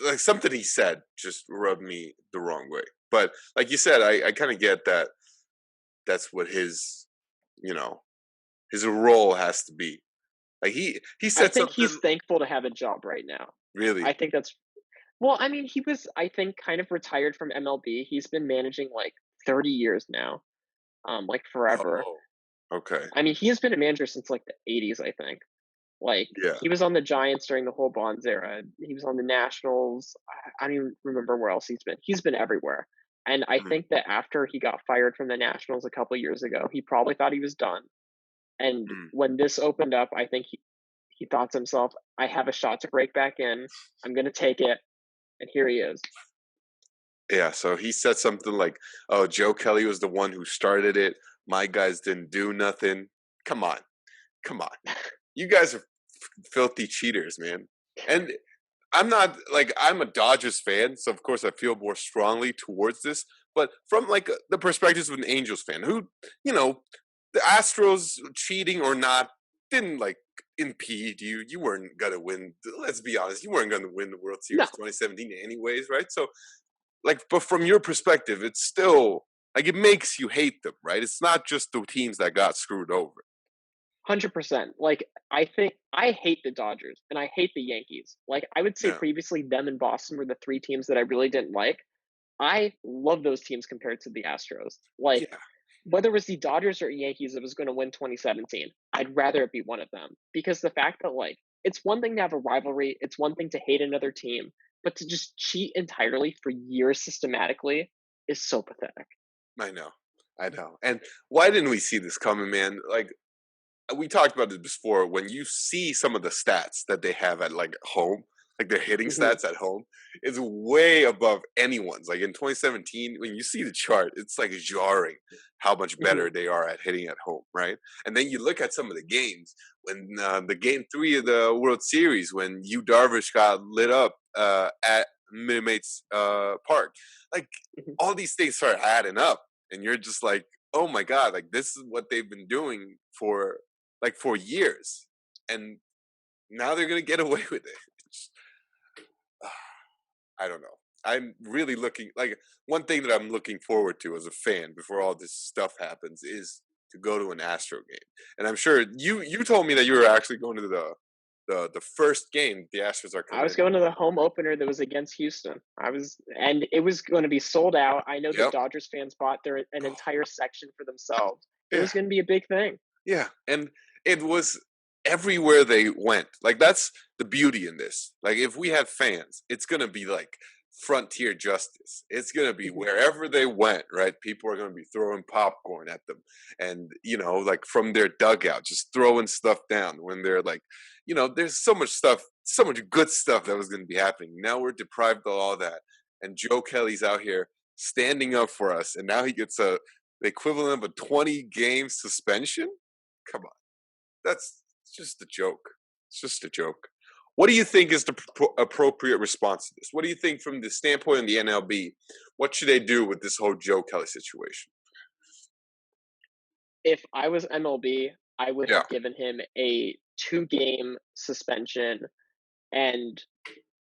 like something he said just rubbed me the wrong way. But like you said, I kind of get that. That's what you know, his role has to be. Like he I said think he's something thankful to have a job right now. really. I think that's well. I mean, he was I think kind of retired from MLB. He's been managing like 30 years now, like forever. Oh, okay, I mean, he has been a manager since like the 80s. I think. Like yeah. he was on the Giants during the whole Bonds era. He was on the Nationals. I don't even remember where else he's been. He's been everywhere. And I Mm, think that after he got fired from the Nationals a couple years ago, he probably thought he was done. And mm. when this opened up, I think he thought to himself, I have a shot to break back in. I'm going to take it. And here he is. Yeah, so he said something like, "Oh, Joe Kelly was the one who started it. My guys didn't do nothing." Come on, come on. You guys are filthy cheaters, man. And I'm a Dodgers fan, so of course I feel more strongly towards this. But from like the perspective of an Angels fan, who you know, the Astros cheating or not didn't like impede you. You weren't gonna win. Let's be honest, you weren't gonna win the World No, Series 2017 anyways, right? So like, but from your perspective, it's still like it makes you hate them, right? It's not just the teams that got screwed over. 100%. Like, I think I hate the Dodgers and I hate the Yankees. Like, I would say Yeah, previously, them and Boston were the three teams that I really didn't like. I love those teams compared to the Astros. Like, yeah, whether it was the Dodgers or Yankees that was going to win 2017, I'd rather it be one of them because the fact that like it's one thing to have a rivalry, it's one thing to hate another team, but to just cheat entirely for years systematically is so pathetic. I know, I know. And why didn't we see this coming, man? Like we talked about this before. When you see some of the stats that they have at like home, like their hitting Hmm. stats at home, is way above anyone's. Like in 2017, when you see the chart, it's like jarring how much Hmm. better they are at hitting at home, right? And then you look at some of the games when the game 3 of the World Series when Yu Darvish got lit up at Minute Maid's Park, like Hmm. all these things start adding up, and you're just like, oh my god, like this is what they've been doing for years, and now they're gonna get away with it. It's, I don't know. I'm really looking like one thing that I'm looking forward to as a fan before all this stuff happens is to go to an Astro game, and I'm sure you told me that you were actually going to the first game the Astros are I coming was in. going to the home opener that was against Houston. And it was going to be sold out. I know the Yep. Dodgers fans bought an entire section for themselves. It Yeah. was going to be a big thing. Yeah, and it was everywhere they went. Like that's the beauty in this. Like if we have fans, it's gonna be like frontier justice. It's gonna be Mhm. wherever they went, right? People are gonna be throwing popcorn at them, and like from their dugout, just throwing stuff down when they're like, there's so much stuff, so much good stuff that was gonna be happening. Now we're deprived of all that, and Joe Kelly's out here standing up for us, and now he gets the equivalent of a 20-game suspension. Come on, that's just a joke. It's just a joke. What do you think is the appropriate response to this? What do you think from the standpoint of the NLB? What should they do with this whole Joe Kelly situation? If I was MLB, I would Yeah, have given him a 2-game suspension and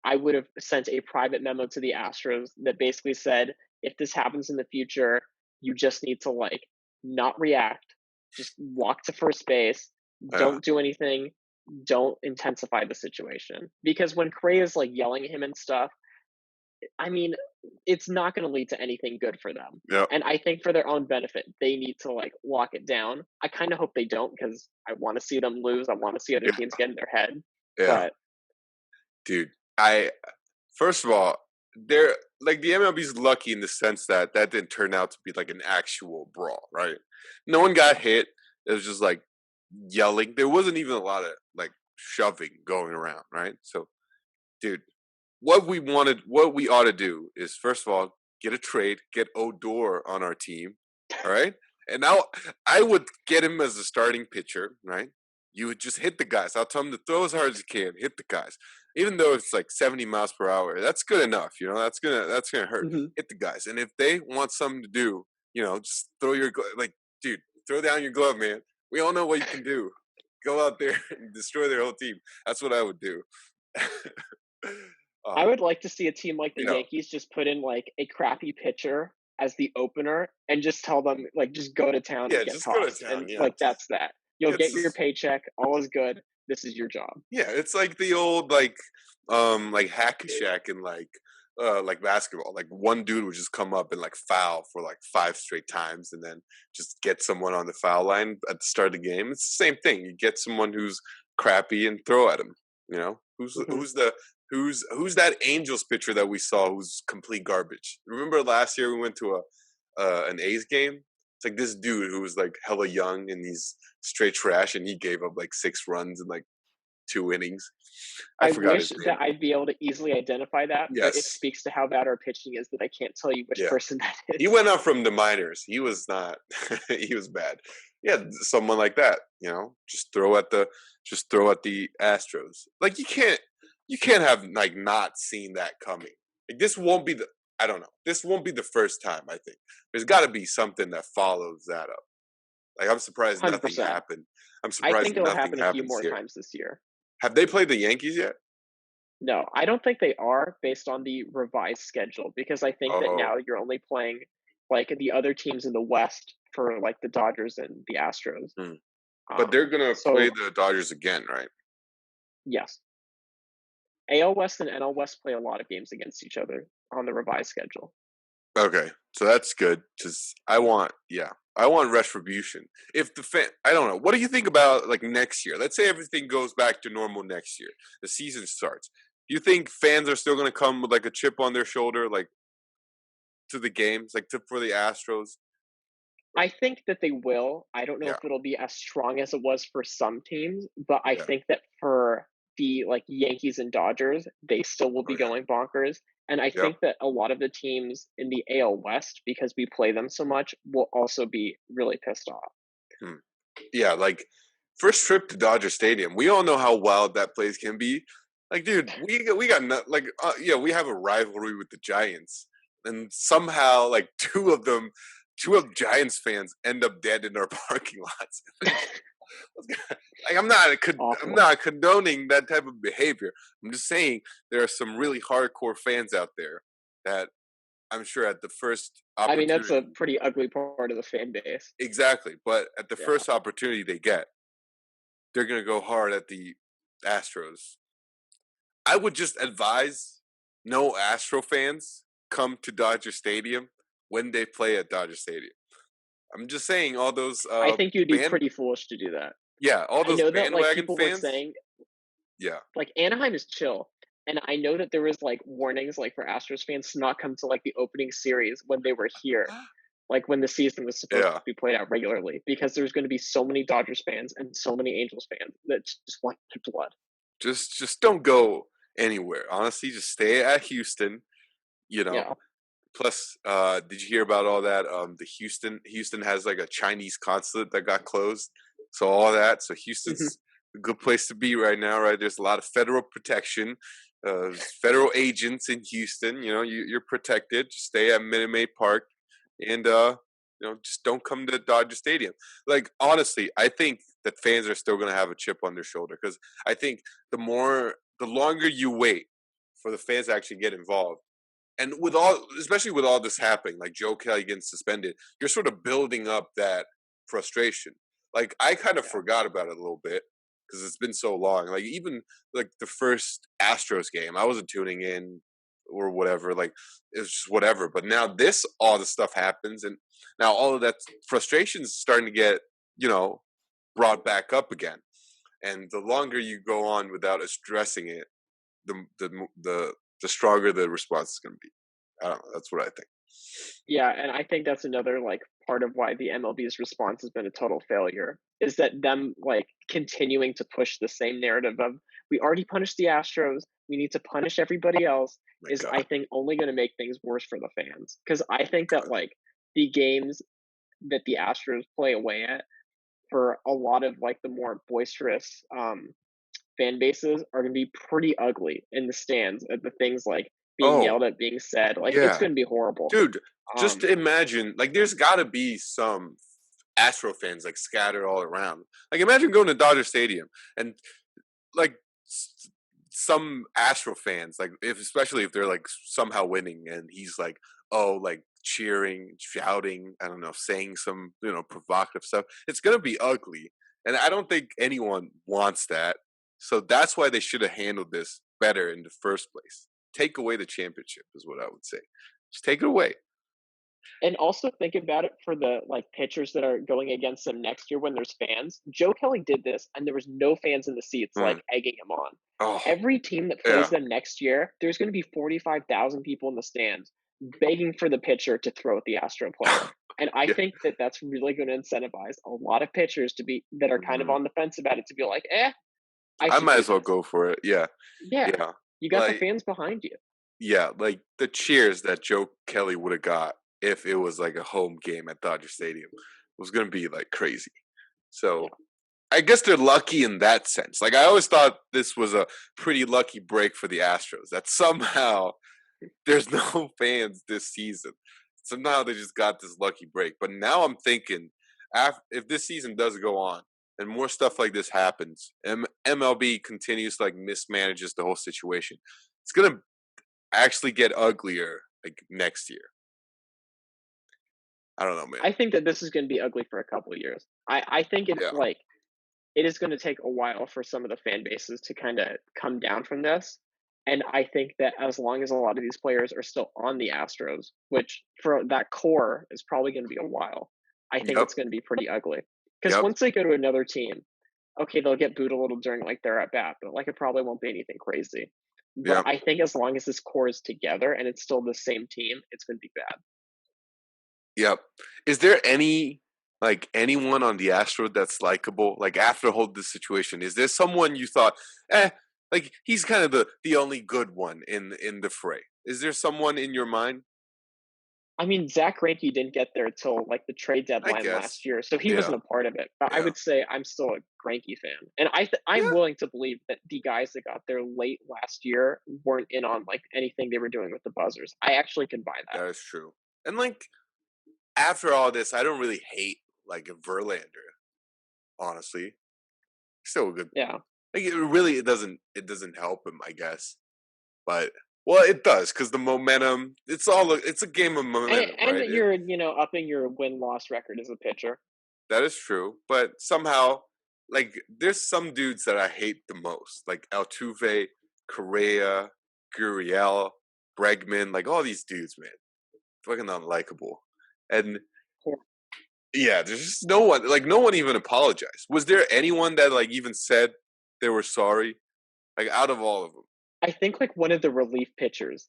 I would have sent a private memo to the Astros that basically said, if this happens in the future, you just need to like not react, just walk to first base, yeah, don't do anything, don't intensify the situation. Because when Cray is like yelling at him and stuff, I mean, it's not going to lead to anything good for them. yeah, And I think for their own benefit, they need to like lock it down. I kind of hope they don't because I want to see them lose. I want to see other yeah, teams get in their head. yeah, But dude. I First of all, they're like the MLB's lucky in the sense that that didn't turn out to be like an actual brawl, right? No one got hit. It was just like yelling. There wasn't even a lot of like shoving going around, right? So, dude, what we ought to do is first of all get a trade, get Odor on our team, all right? And now I would get him as a starting pitcher, right? You would just hit the guys. I'll tell him to throw as hard as you can, hit the guys. Even though it's like 70 miles per hour, that's good enough. You know, that's gonna hurt. Hmm. Hit the guys, and if they want something to do, you know, just throw your like, dude, throw down your glove, man. We all know what you can do. Go out there and destroy their whole team. That's what I would do. I um, would like to see a team like the you know, Yankees just put in like a crappy pitcher as the opener and just tell them like just go to town yeah, and get just go to tossed. town. And Yeah, like that's that. You'll it's get your just, paycheck, all is good. This is your job. yeah, it's like the old like hack a shack and like basketball. Like one dude would just come up and like foul for like 5 straight times and then just get someone on the foul line at the start of the game. It's the same thing. You get someone who's crappy and throw at him. You know? Hmm. Who's that Angels pitcher that we saw who's complete garbage? Remember last year we went to a an A's game? It's like this dude who was like hella young and he's straight trash and he gave up like 6 runs in like 2 innings. I I forgot his wish name. that I'd be able to easily identify that, but it Yes. speaks to how bad our pitching is that I can't tell you which Yeah. person that He is. went up from the minors. He was not. He was bad. Yeah, someone like that. You know, just throw at the Astros. Like you can't have like not seen that coming. Like this won't be the. I don't know. This won't be the first time. I think there's got to be something that follows that up. Like I'm surprised nothing 100%. happened. I'm I surprised think it'll nothing happen a few happens more here. times this year. Have they played the Yankees yet? No, I don't think they are based on the revised schedule because I think that Oh, now you're only playing like the other teams in the West for like the Dodgers and the Astros. hmm. But they're gonna play So the Dodgers again, right? yes, AL West and NL West play a lot of games against each other on the revised schedule. Okay, so that's good. Just I want retribution. If the fan, I don't know. What do you think about like next year? Let's say everything goes back to normal next year. The season starts. Do you think fans are still going to come with like a chip on their shoulder, like to the games, like for the Astros? I think that they will. I don't know Yeah, if it'll be as strong as it was for some teams, but I yeah, think that for the like Yankees and Dodgers, they still will oh be yeah, going bonkers. And I yep. think that a lot of the teams in the AL West, because we play them so much, will also be really pissed off. Hmm. Yeah, like first trip to Dodger Stadium. We all know how wild that place can be. Like, dude, we got like yeah, we have a rivalry with the Giants, and somehow like two of Giants fans end up dead in our parking lots. Like I'm Awful. not condoning that type of behavior. I'm just saying there are some really hardcore fans out there that I'm sure at the first I mean, that's a opportunity, pretty ugly part of the fan base. exactly, but at the Yeah. first opportunity they get, they're gonna go hard at the Astros. I would just advise no Astro fans come to Dodger Stadium when they play at Dodger Stadium. I'm just saying all those I think you'd be band pretty foolish to do that. yeah, all I those know that like bandwagon people were fans. saying Yeah. like Anaheim is chill. And I know that there was like warnings like for Astros fans to not come to like the opening series when they were here, like when the season was supposed to Yeah. be played out regularly, because there's going to be so many Dodgers fans and so many Angels fans that just want their blood. Just don't go anywhere. Honestly, just stay at Houston, you know. Yeah. Plus, did you hear about all that? The Houston has like a Chinese consulate that got closed. So all that. So Hmm. Houston's a good place to be right now, right? There's a lot of federal protection, federal agents in Houston. You know, you're protected. Just stay at Minute Maid Park, and you know, just don't come to Dodger Stadium. Like honestly, I think that fans are still gonna have a chip on their shoulder because I think the longer you wait for the fans to actually get involved and with all, especially with all this happening, like Joe Kelly getting suspended, you're sort of building up that frustration. Like I kind of Yeah. forgot about it a little bit because it's been so long. Like even like the first Astros game, I wasn't tuning in or whatever. Like it was just whatever. But now this, all the stuff happens, and now all of that frustration is starting to get, you know, brought back up again. And the longer you go on without addressing it, the the stronger the response is going to be. I don't know. That's what I think. Yeah, and I think that's another like part of why the MLB's response has been a total failure is that them like continuing to push the same narrative of we already punished the Astros, we need to punish everybody else My is I God. think only going to make things worse for the fans because I think that like the games that the Astros play away at for a lot of like the more boisterous fan bases are going to be pretty ugly in the stands at the things like being Oh, yelled at, being said. Like it's yeah. going to be horrible. Dude, just Um, imagine, like, there's got to be some Astro fans, like, scattered all around. Like, imagine going to Dodger Stadium and, like, some Astro fans, like, especially if they're, like, somehow winning and he's, like, oh, like, cheering, shouting, I don't know, saying some, provocative stuff. It's going to be ugly. And I don't think anyone wants that. So that's why they should have handled this better in the first place. Take away the championship is what I would say. Just take it away. and also think about it for the like pitchers that are going against them next year when there's fans. Joe Kelly did this, and there was no fans in the seats like Mm. egging him on. Oh, Every team that yeah. plays them next year, there's going to be 45,000 people in the stands begging for the pitcher to throw at the Astro player. And I Yeah. think that that's really going to incentivize a lot of pitchers to be that are kind of Mhm. on the fence about it to be like, I I should might do as well this. go for it. Yeah. Yeah, Yeah. you got the Like, fans behind you. yeah, like the cheers that Joe Kelly would have got if it was like a home game at Dodger Stadium was going to be like crazy. So I guess they're lucky in that sense. Like, I always thought this was a pretty lucky break for the Astros that somehow there's no fans this season. Somehow they just got this lucky break. But now I'm thinking, if this season does go on and more stuff like this happens, MLB continues to like mismanages the whole situation, it's gonna actually get uglier like next year. I don't know, man. I think that this is going to be ugly for a couple of years. I think it's Yeah, like it is going to take a while for some of the fan bases to kind of come down from this. And I think that as long as a lot of these players are still on the Astros, which for that core is probably going to be a while, I think yep, it's going to be pretty ugly. Because yep, once they go to another team, okay, they'll get booed a little during like their at bat, but like it probably won't be anything crazy. But yep, I think as long as this core is together and it's still the same team, it's going to be bad. yep. Is there anyone on the Astro that's likable? Like after this situation, is there someone you thought, like he's kind of the only good one in the fray? Is there someone in your mind? I mean, Zach Greinke didn't get there till like the trade I deadline last guess. year, so he Yeah, wasn't a part of it. But I yeah, would say I'm still a Greinke fan, and I'm yeah. willing to believe that the guys that got there late last year weren't in on like anything they were doing with the buzzers. I actually can buy that. That is true. And like after all this, I don't really hate like Verlander. Honestly, still a good. Yeah, Like it doesn't help him, I guess. But well, it does because the momentum. It's a game of momentum, and right? that you're upping your win loss record as a pitcher. That is true. But somehow, like there's some dudes that I hate the most, like Altuve, Correa, Gurriel, Bregman, like all these dudes, man, fucking unlikable. And yeah, there's just no one. Like no one even apologized. Was there anyone that like even said they were sorry? Like out of all of them. I think like one of the relief pitchers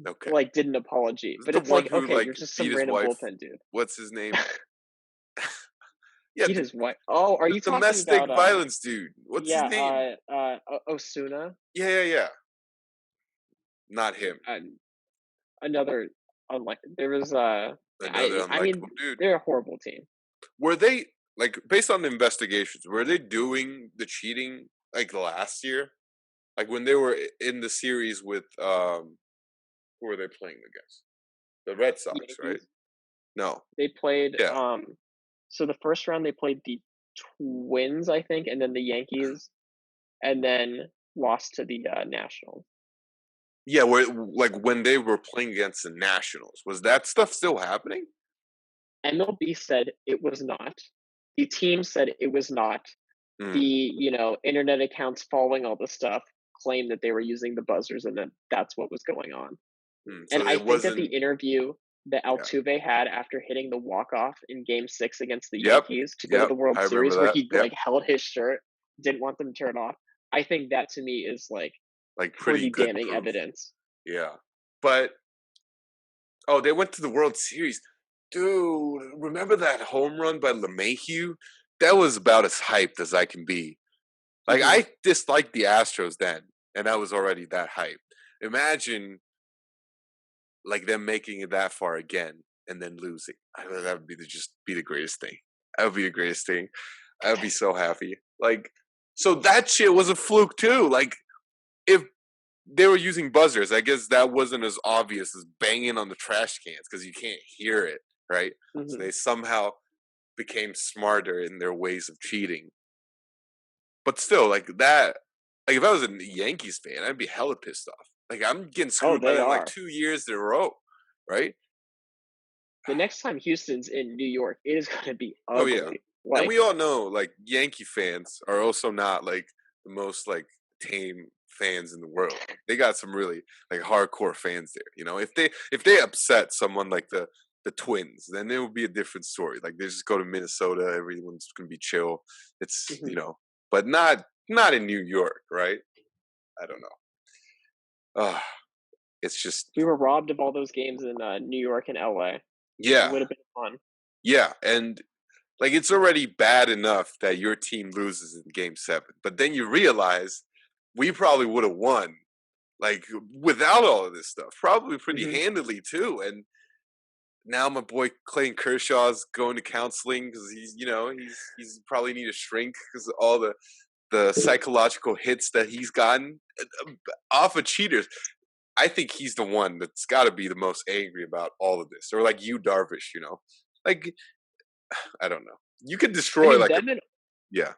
Okay. like did an apology, Is it but the it's one like who okay, like you're just beat some his random wife? bullpen dude. What's his name? Yeah, Beat his wife. Oh, are the you talking domestic about violence dude. What's his yeah, name? Osuna? Yeah, yeah, yeah. Not him. Uh, another unlike there was Another I mean unlikable dude. they're a horrible team. Were they like based on the investigations? Were they doing the cheating like last year? Like when they were in the series with who were they playing against? The Red Sox, right? Yankees. No. They played Yeah. so the first round they played the Twins, I think, and then the Yankees, and then lost to the Nationals. Yeah, where like when they were playing against the Nationals, was that stuff still happening? MLB said it was not. The team said it was not. The Mm, internet accounts following all the stuff claimed that they were using the buzzers and that that's what was going on. And So I it think that the wasn't. interview that Yeah. Altuve had after hitting the walk-off in Game 6 against the Yep. Yankees to go to Yep. the World I remember Series, where that. he Yep. like held his shirt, didn't want them to turn it off. I think that to me is like Like pretty pretty good damning proof. evidence. Yeah. But oh, they went to the World Series. Dude, remember that home run by LeMahieu? That was about as hyped as I can be. Like, Hmm. I disliked the Astros then, and I was already that hyped. Imagine, like, them making it that far again and then losing. That would be just be the greatest thing. That would be the greatest thing. I would be so happy. Like, so that shit was a fluke too. Like, if they were using buzzers, I guess that wasn't as obvious as banging on the trash cans because you can't hear it, right? So Hmm. they somehow became smarter in their ways of cheating. But still, like that, like if I was a Yankees fan, I'd be hella pissed off. Like I'm getting Oh, screwed by they them like are. 2 years in a row, right? The next time Houston's in New York, it is going to be Oh yeah, ugly. and we Like, all know like Yankee fans are also not like the most like tame fans in the world. They got some really like hardcore fans there. You know, if they upset someone like the Twins, then it would be a different story. Like they just go to Minnesota, everyone's gonna be chill. It's mhm. but not in New York, right? I don't know. It's just We were robbed of all those games in New York and LA. It yeah, would have been fun. yeah, and like it's already bad enough that your team loses in Game 7, but then you realize we probably would have won like without all of this stuff, probably pretty Hmm. handily too. And now my boy Clayton Kershaw's going to counseling because he's probably need a shrink because of all the psychological hits that he's gotten off of cheaters. I think he's the one that's got to be the most angry about all of this, or like you, Darvish. Like I don't know. You could I destroy mean, like a them yeah,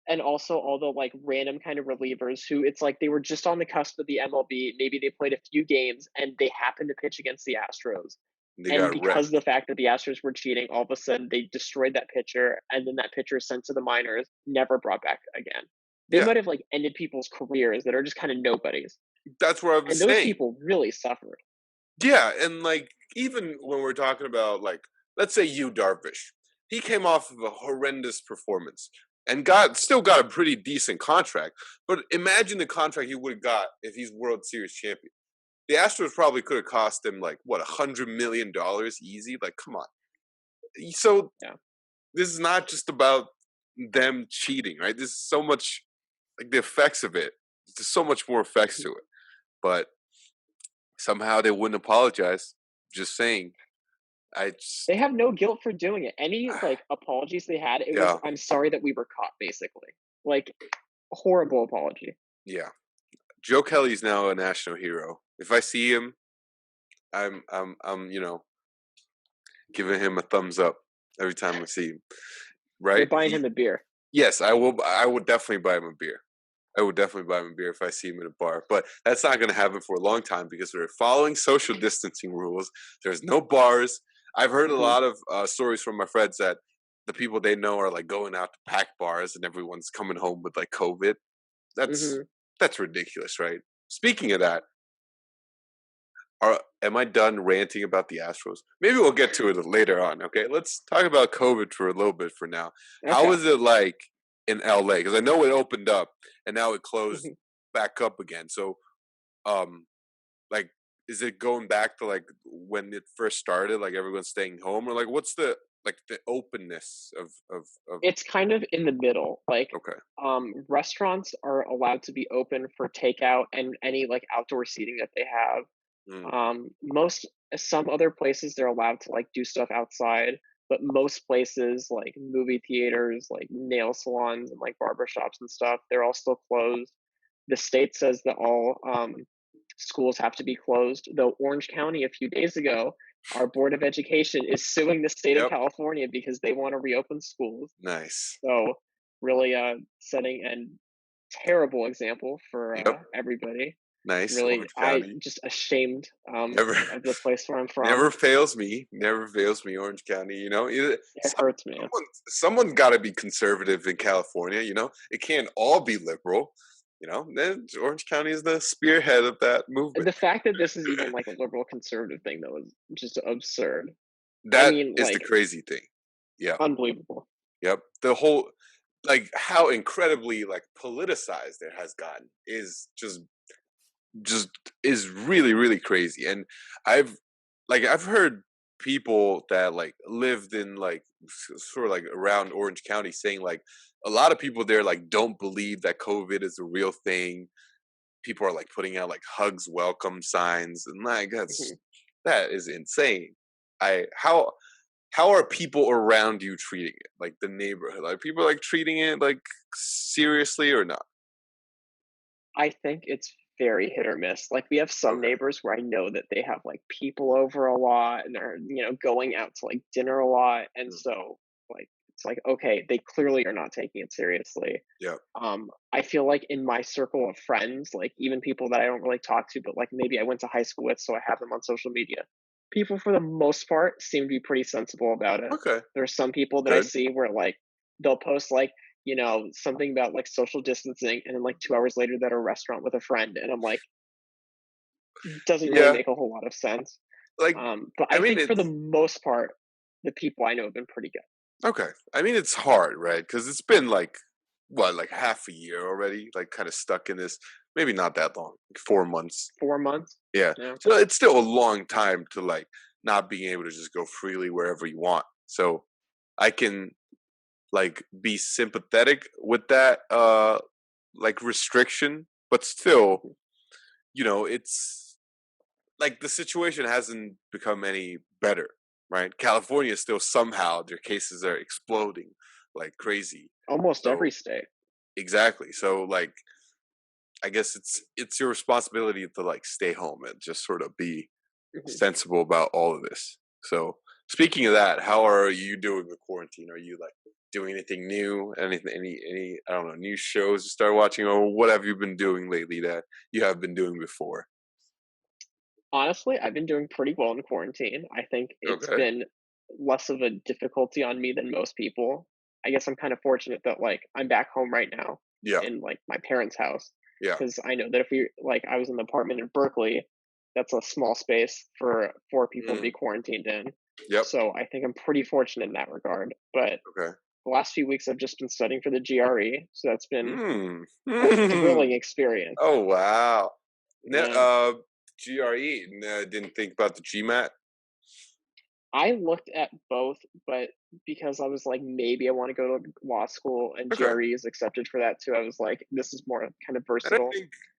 and also all the like random kind of relievers who it's like they were just on the cusp of the MLB. Maybe they played a few games and they happened to pitch against the Astros. they And got because of the wrecked. fact that the Astros were cheating, all of a sudden they destroyed that pitcher, and then that pitcher is sent to the minors, never brought back again. They Yeah, might have like ended people's careers that are just kind of nobodies, that's what I was and those saying. people really suffered. Yeah, and like even when we're talking about like let's say you Darvish, he came off of a horrendous performance and got a pretty decent contract. But imagine the contract he would have got if he's World Series champion. The Astros probably could have cost him like what $100 million easy. Like, come on. So Yeah. this is not just about them cheating, right? This is so much like the effects of it. There's so much more effects to it. But somehow they wouldn't apologize. Just saying. I They just have no guilt for doing it. Any like apologies they had, it was yeah, I'm sorry that we were caught, basically. Like horrible apology. yeah. Joe Kelly's now a national hero. If I see him, I'm giving him a thumbs up every time I see him. You're Right? buying him a beer. Yes, I will. I would definitely buy him a beer. I would definitely buy him a beer if I see him in a bar. But that's not going to happen for a long time because we're following social distancing rules. There's no bars. I've heard a Hmm. lot of stories from my friends that the people they know are like going out to pack bars and everyone's coming home with like COVID. That's Hmm. that's ridiculous, right? Speaking of that, am I done ranting about the Astros? Maybe we'll get to it later on. Okay, let's talk about COVID for a little bit for now. How Okay. is it like in LA? Because I know it opened up and now it closed Hmm. back up again. So, um, like, is it going back to like when it first started? Like everyone's staying home, or like what's the openness of? It's kind of in the middle. Like, Okay. restaurants are allowed to be open for takeout and any like outdoor seating that they have. Mm, Most some other places they're allowed to like do stuff outside, but most places like movie theaters, like nail salons and like barber shops and stuff, they're all still closed. The state says that all schools have to be closed. Though Orange County a few days ago, our Board of Education is suing the state of yep. California because they want to reopen schools. Nice. So really setting a terrible example for Yep. everybody. Nice. Really, Orange I County. just ashamed Never. of the place where I'm from. Never fails me. Never fails me. Orange County. It hurts, man. Someone's got to be conservative in California. It can't all be liberal. Then Orange County is the spearhead of that movement. The fact that this is even like a liberal conservative thing though is just absurd. I That mean, is the like crazy thing. Yeah. unbelievable. Yep. The whole like how incredibly like politicized it has gotten is just just is really really crazy. And I've I've heard people that like lived in like sort of like around Orange County saying like a lot of people there like don't believe that COVID is a real thing. People are like putting out like hugs welcome signs, and like Mhm. that is insane. I how are people around you treating it? Like the neighborhood, like people like treating it like seriously or not? I think it's very hit or miss. Like we have some Okay. neighbors where I know that they have like people over a lot and they're, going out to like dinner a lot. And Mm. so like it's like, okay, they clearly are not taking it seriously. Yeah. I feel like in my circle of friends, like even people that I don't really talk to, but like maybe I went to high school with, so I have them on social media. People for the most part seem to be pretty sensible about it. Okay. There's some people that I Good. see where like they'll post like something about like social distancing, and then like 2 hours later they're at a restaurant with a friend, and I'm like, doesn't really Yeah. make a whole lot of sense. Like But I I mean think for the it's most part, the people I know have been pretty good. okay. I mean it's hard, right? Because it's been like what, like half a year already, like kind of stuck in this. Maybe not that long, like 4 months. 4 months. Yeah. Yeah. So it's still a long time to like not being able to just go freely wherever you want. So I can like be sympathetic with that like restriction, but still, Mhm. it's like the situation hasn't become any better, right? California still somehow their cases are exploding like crazy. Almost So every state. exactly. So like I guess it's your responsibility to like stay home and just sort of be Mhm. sensible about all of this. So speaking of that, how are you doing with quarantine? Are you like doing anything new? Anything any I don't know, new shows you start watching, or what have you been doing lately that you have been doing before? Honestly, I've been doing pretty well in quarantine. I think it's Okay. been less of a difficulty on me than most people. I guess I'm kind of fortunate that like I'm back home right now Yeah. in like my parents' house, Yeah. because I know that if we like I was in the apartment in Berkeley, that's a small space for 4 people to be Mm, quarantined in. yep. So I think I'm pretty fortunate in that regard. But Okay. the last few weeks I've just been studying for the GRE, so that's been Mm. a thrilling experience. Oh wow. Yeah. GRE. Didn't think about the GMAT. I looked at both, but because I was like, maybe I want to go to law school and Okay. GRE is accepted for that too, I was like, this is more kind of And versatile.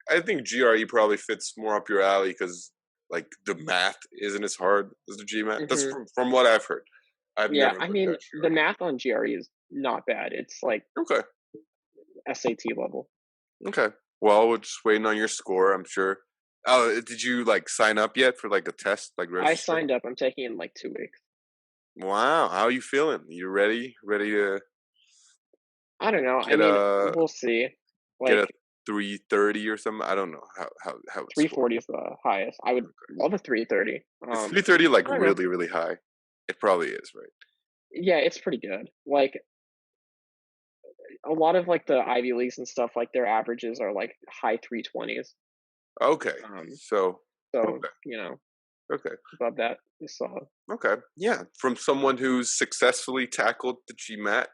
I think GRE probably fits more up your alley because like the math isn't as hard as the GMAT. That's Hmm. from what I've heard. I've Yeah, never I looked mean, at the GRE. math on GRE is not bad. It's like Okay. SAT level. Okay. Well, we're just waiting on your score, I'm sure. Oh, did you like sign up yet for like a test, like I register? signed up. I'm taking it in like 2 weeks. Wow. How are you feeling? You ready? Ready to I don't know. I get mean, a we'll see. get a Like 330 or something? I don't know how it's scored. 340 is the highest. I would love a 330. Is 330 like I don't know. really really high? It probably is, right? Yeah, it's pretty good. Like a lot of like the Ivy Leagues and stuff, like their averages are like high 320s. Okay. Um, So, so okay. Okay. above that is solid. Okay. Yeah. From someone who's successfully tackled the GMAT,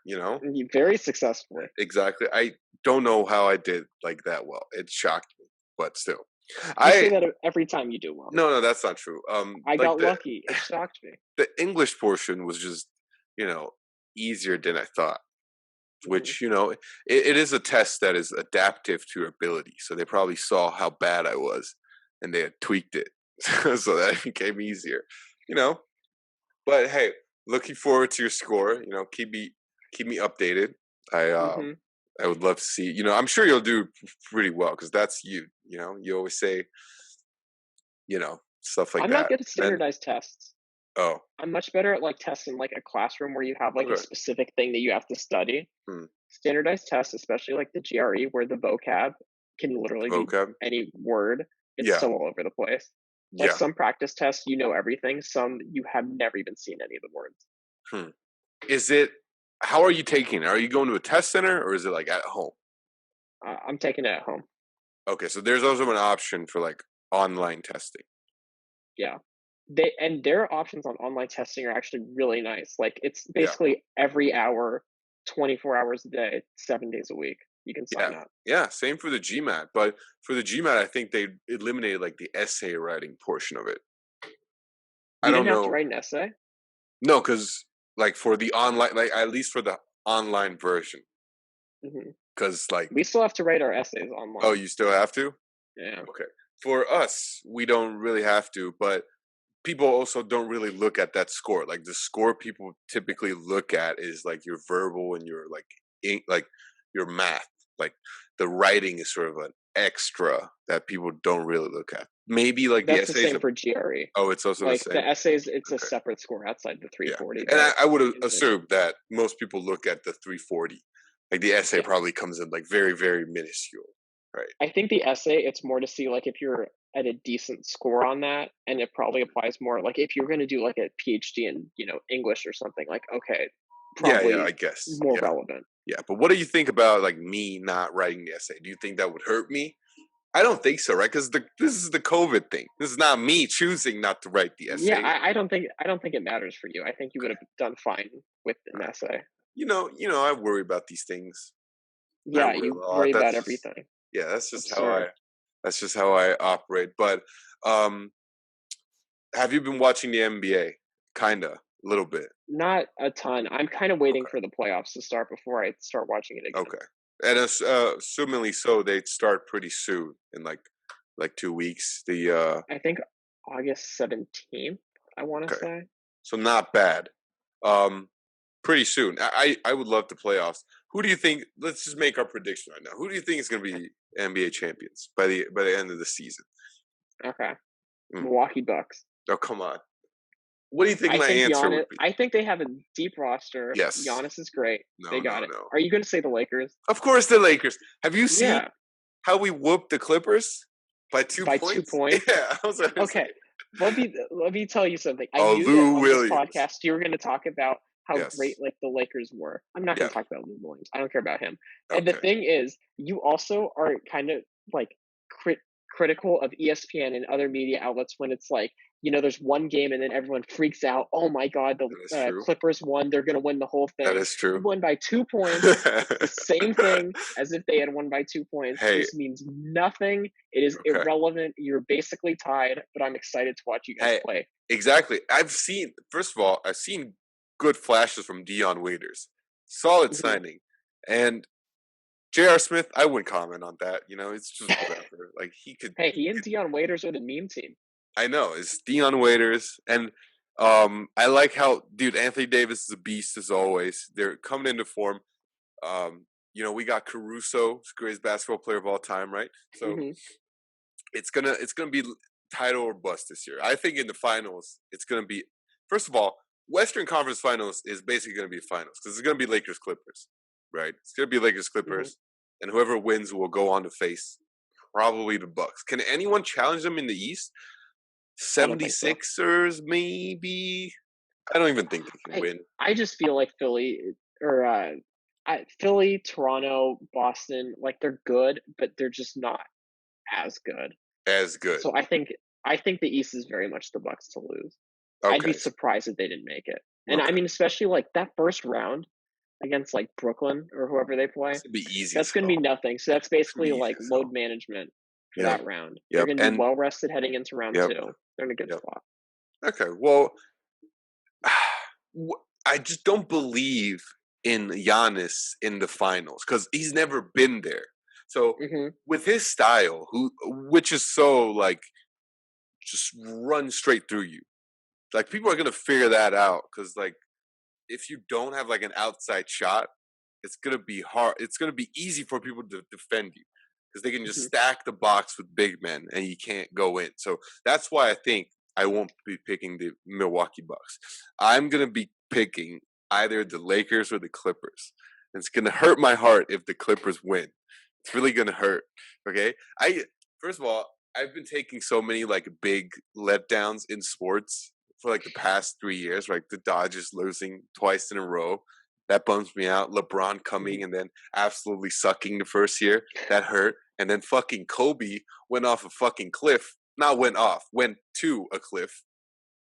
Very successfully. exactly. I don't know how I did like that well. It shocked me, but still. You say I that every time you do well. no, that's not true. I Like got lucky. It shocked me. the English portion was just, you know, easier than I thought. Hmm. Which, it is a test that is adaptive to your ability. So they probably saw how bad I was and they had tweaked it. So that it became easier. You know, But hey, looking forward to your score. Keep me updated. I Hmm. I would love to see. I'm sure you'll do pretty well because that's you. You always say stuff like I'm not that. good at And standardized tests. oh, I'm much better at like tests in like a classroom where you have like a okay, specific thing that you have to study. hmm. Standardized tests, especially like the GRE, where the vocab can literally be Vocab. any word. It's Yeah, so all over the place. Like yeah. some practice tests, you know everything. Some you have never even seen any of the words. Hmm. Is it? How are you taking it? Are you going to a test center or is it like at home? I'm taking it at home. Okay, so there's also an option for like online testing. Yeah. Their options on online testing are actually really nice. Like it's Yeah. basically every hour, 24 hours a day, 7 days a week. you can Yeah, sign up. yeah. Same for the GMAT, but for the GMAT, I think they eliminated like the essay writing portion of it. I You don't didn't have to know. write an essay. No, because like for the online, like at least for the online version, Hmm. because like, We still have to write our essays oh, online. you still have to. Yeah. Okay. For us, we don't really have to, but people also don't really look at that score. Like the score people typically look at is like your verbal and your like your math. Like the writing is sort of an extra that people don't really look at. Maybe like the That's the essays. same for GRE. Oh, it's also the Like the same. essays, it's a Okay. separate score outside the Yeah, 340. and But I would in the, assume that most people look at the 340. Like the essay yeah, probably comes in like very, very minuscule, right? I think the essay, it's more to see like if you're at a decent score on that, and it probably applies more like if you're going to do like a PhD in English or something. Like okay, Yeah, yeah, I probably guess. more Yeah, relevant. yeah. But what do you think about like me not writing the essay? Do you think that would hurt me? I don't think so, right? Because this is the COVID thing. This is not me choosing not to write the Yeah, essay. I don't think it matters for you. I think you would Okay. have done fine with an All right. essay. I worry about these things. I Yeah, worry you a lot. worry about That's just everything. yeah. Absurd. That's just how I operate. But um, have you been watching the NBA? Kinda, a little bit. Not a ton. I'm kind of waiting Okay. for the playoffs to start before I start watching it again. Okay. And assumingly so, they'd start pretty soon in like 2 weeks. The I think August 17th, I want to okay, say. so not bad. Um, pretty soon. I would love the playoffs. Who do you think? Let's just make our prediction right now. Who do you think is going to be NBA champions by the end of the season? Okay. Mm. Milwaukee Bucks. Oh come on. What do you think I my think answer Giannis, would be? I think they have a deep roster. Yes. Giannis is great. No. They got No. it. No. Are you going to say the Lakers? Of course, the Lakers. Have you seen Yeah, how we whooped the Clippers by two by 2 points? points. Yeah, I was going to say. Okay. Let me tell you something. I Oh, knew that Lou on this Williams. podcast you were going to talk about how great Yes. like the Lakers were. I'm not going Yeah. to talk about Lou Williams. I don't care about him. And the Okay. thing is, you also are kind of like critical of ESPN and other media outlets when it's like there's one game and then everyone freaks out. Oh my God, That is the true. Clippers won. They're going to win the whole That thing. is You true. won by 2 points. It's the same thing as if they had won by 2 points. Hey. This means nothing. It is Okay. irrelevant. You're basically tied, but I'm excited to watch you guys Hey. play. Exactly. First of all, I've seen good flashes from Dion Waiters. Solid Mhm. signing. And J.R. Smith, I wouldn't comment on that. It's just whatever. Like he could. Hey, he and Dion Waiters are the meme team. I know it's Dion Waiters, and I like how dude Anthony Davis is a beast as always. They're coming into form. We got Caruso, the greatest basketball player of all time, right? So Hmm. it's gonna be title or bust this year. I think in the finals, it's gonna be first of all, Western Conference Finals is basically gonna be finals because it's gonna be Lakers Clippers, right? It's gonna be Lakers Clippers, and whoever wins will go on to face probably the Bucks. Can anyone challenge them in the East? I don't think so. 76ers, maybe. I don't even think they can win. I just feel like Philly or Philly, Toronto, Boston, like they're good, but they're just not as good. As good. So I think the East is very much the Bucks to lose. I'd be Okay. surprised if they didn't make it. And I Okay. mean, especially like that first round against like Brooklyn or whoever they play, It's gonna be easy. that's going to be nothing. So that's It's gonna basically be easy like as load hell. management for Yep. that round. They're Yep. going to be And well rested heading into round yep. 2. They're in a good Yep. spot. Okay. Well, I just don't believe in Giannis in the finals because he's never been there. So Hmm. with his style, which is so like just run straight through you, like people are gonna figure that out because like if you don't have like an outside shot, it's gonna be hard. It's gonna be easy for people to defend you because they can just Hmm. stack the box with big men and you can't go in. So that's why I think I won't be picking the Milwaukee Bucks. I'm gonna be picking either the Lakers or the Clippers. And it's gonna hurt my heart if the Clippers win. It's really gonna hurt. Okay. First of all, I've been taking so many like big letdowns in sports for like the past 3 years, like the Dodgers losing twice in a row. That bums me out. LeBron coming and then absolutely sucking the first year. That hurt. And then fucking Kobe went off a fucking cliff. Not went off, went to a cliff,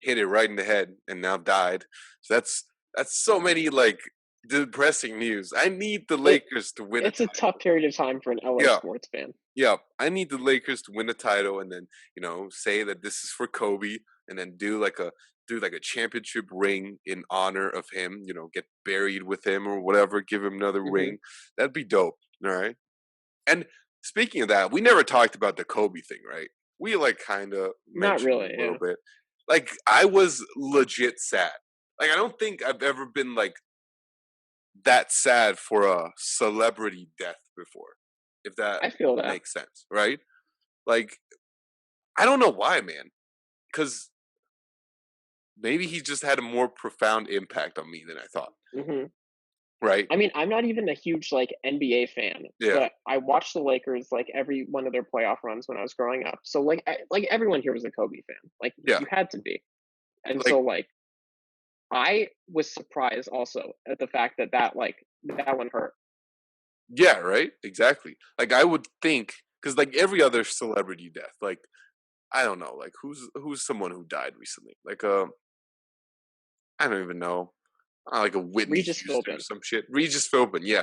hit it right in the head, and now died. So that's so many like depressing news. I need the Lakers to win. It's a tough period of time for an LA Yeah, sports fan. yeah. I need the Lakers to win the title, and then say that this is for Kobe, and then do like a championship ring in honor of him. Get buried with him or whatever. Give him another Hmm. ring. That'd be dope. All right. And speaking of that, we never talked about the Kobe thing, right? We kind of Not mentioned really. it a little bit. Like I was legit sad. Like I don't think I've ever been that sad for a celebrity death before, if that I feel that. makes sense, right? Like I don't know why, man. Because maybe he just had a more profound impact on me than I thought, Hmm. right? I mean, I'm not even a huge NBA fan, Yeah, but I watched the Lakers every one of their playoff runs when I was growing up. So everyone here was a Kobe fan. yeah, You had to be. And so like I was surprised also at the fact that one hurt. yeah, right, exactly. Like I would think, because every other celebrity death, I don't know, who's someone who died recently, I don't even know. Like a Whitney Regis Houston or Philbin. some shit. Regis Philbin, yeah.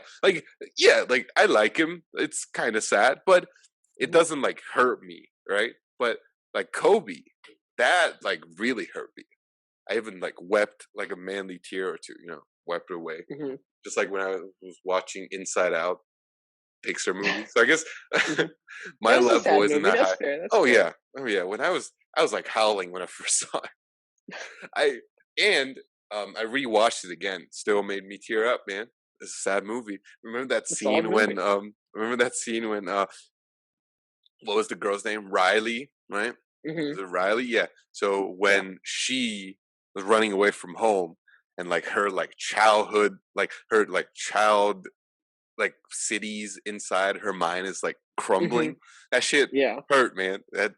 Yeah, I like him. It's kind of sad, but it Hmm. doesn't hurt me, right? But Kobe, that really hurt me. I even wept a manly tear or two, wiped it away. Hmm. Just like when I was watching Inside Out, Pixar movie. So I guess Hmm. my That was a level sad isn't movie. that That's high. fair. That's Oh fair. yeah, oh yeah. When I was howling when I first saw it. I and I rewatched it again. Still made me tear up, man. It's a sad movie. Remember that It's a solid scene movie. when what was the girl's name? Riley, right? Hmm. Was it Riley? Yeah. So Yeah. when she was running away from home and her childhood, her child cities inside her mind is Hmm. crumbling. That shit Yeah. hurt, man. That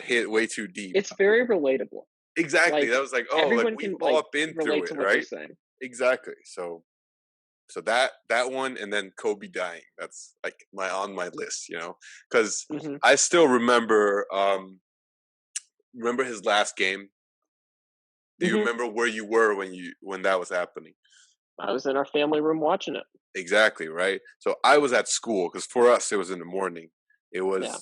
hit way too deep. It's very relatable. Exactly. Like That was oh, everyone we've can all been relate through to it, what you're right? saying. Exactly. So that one, and then Kobe dying. That's my on my list, because Hmm. I still remember his last game. Do you Hmm. remember where you were when that was happening? I was in our family room watching it. Exactly, right? So I was at school because for us it was in the morning. It Yeah.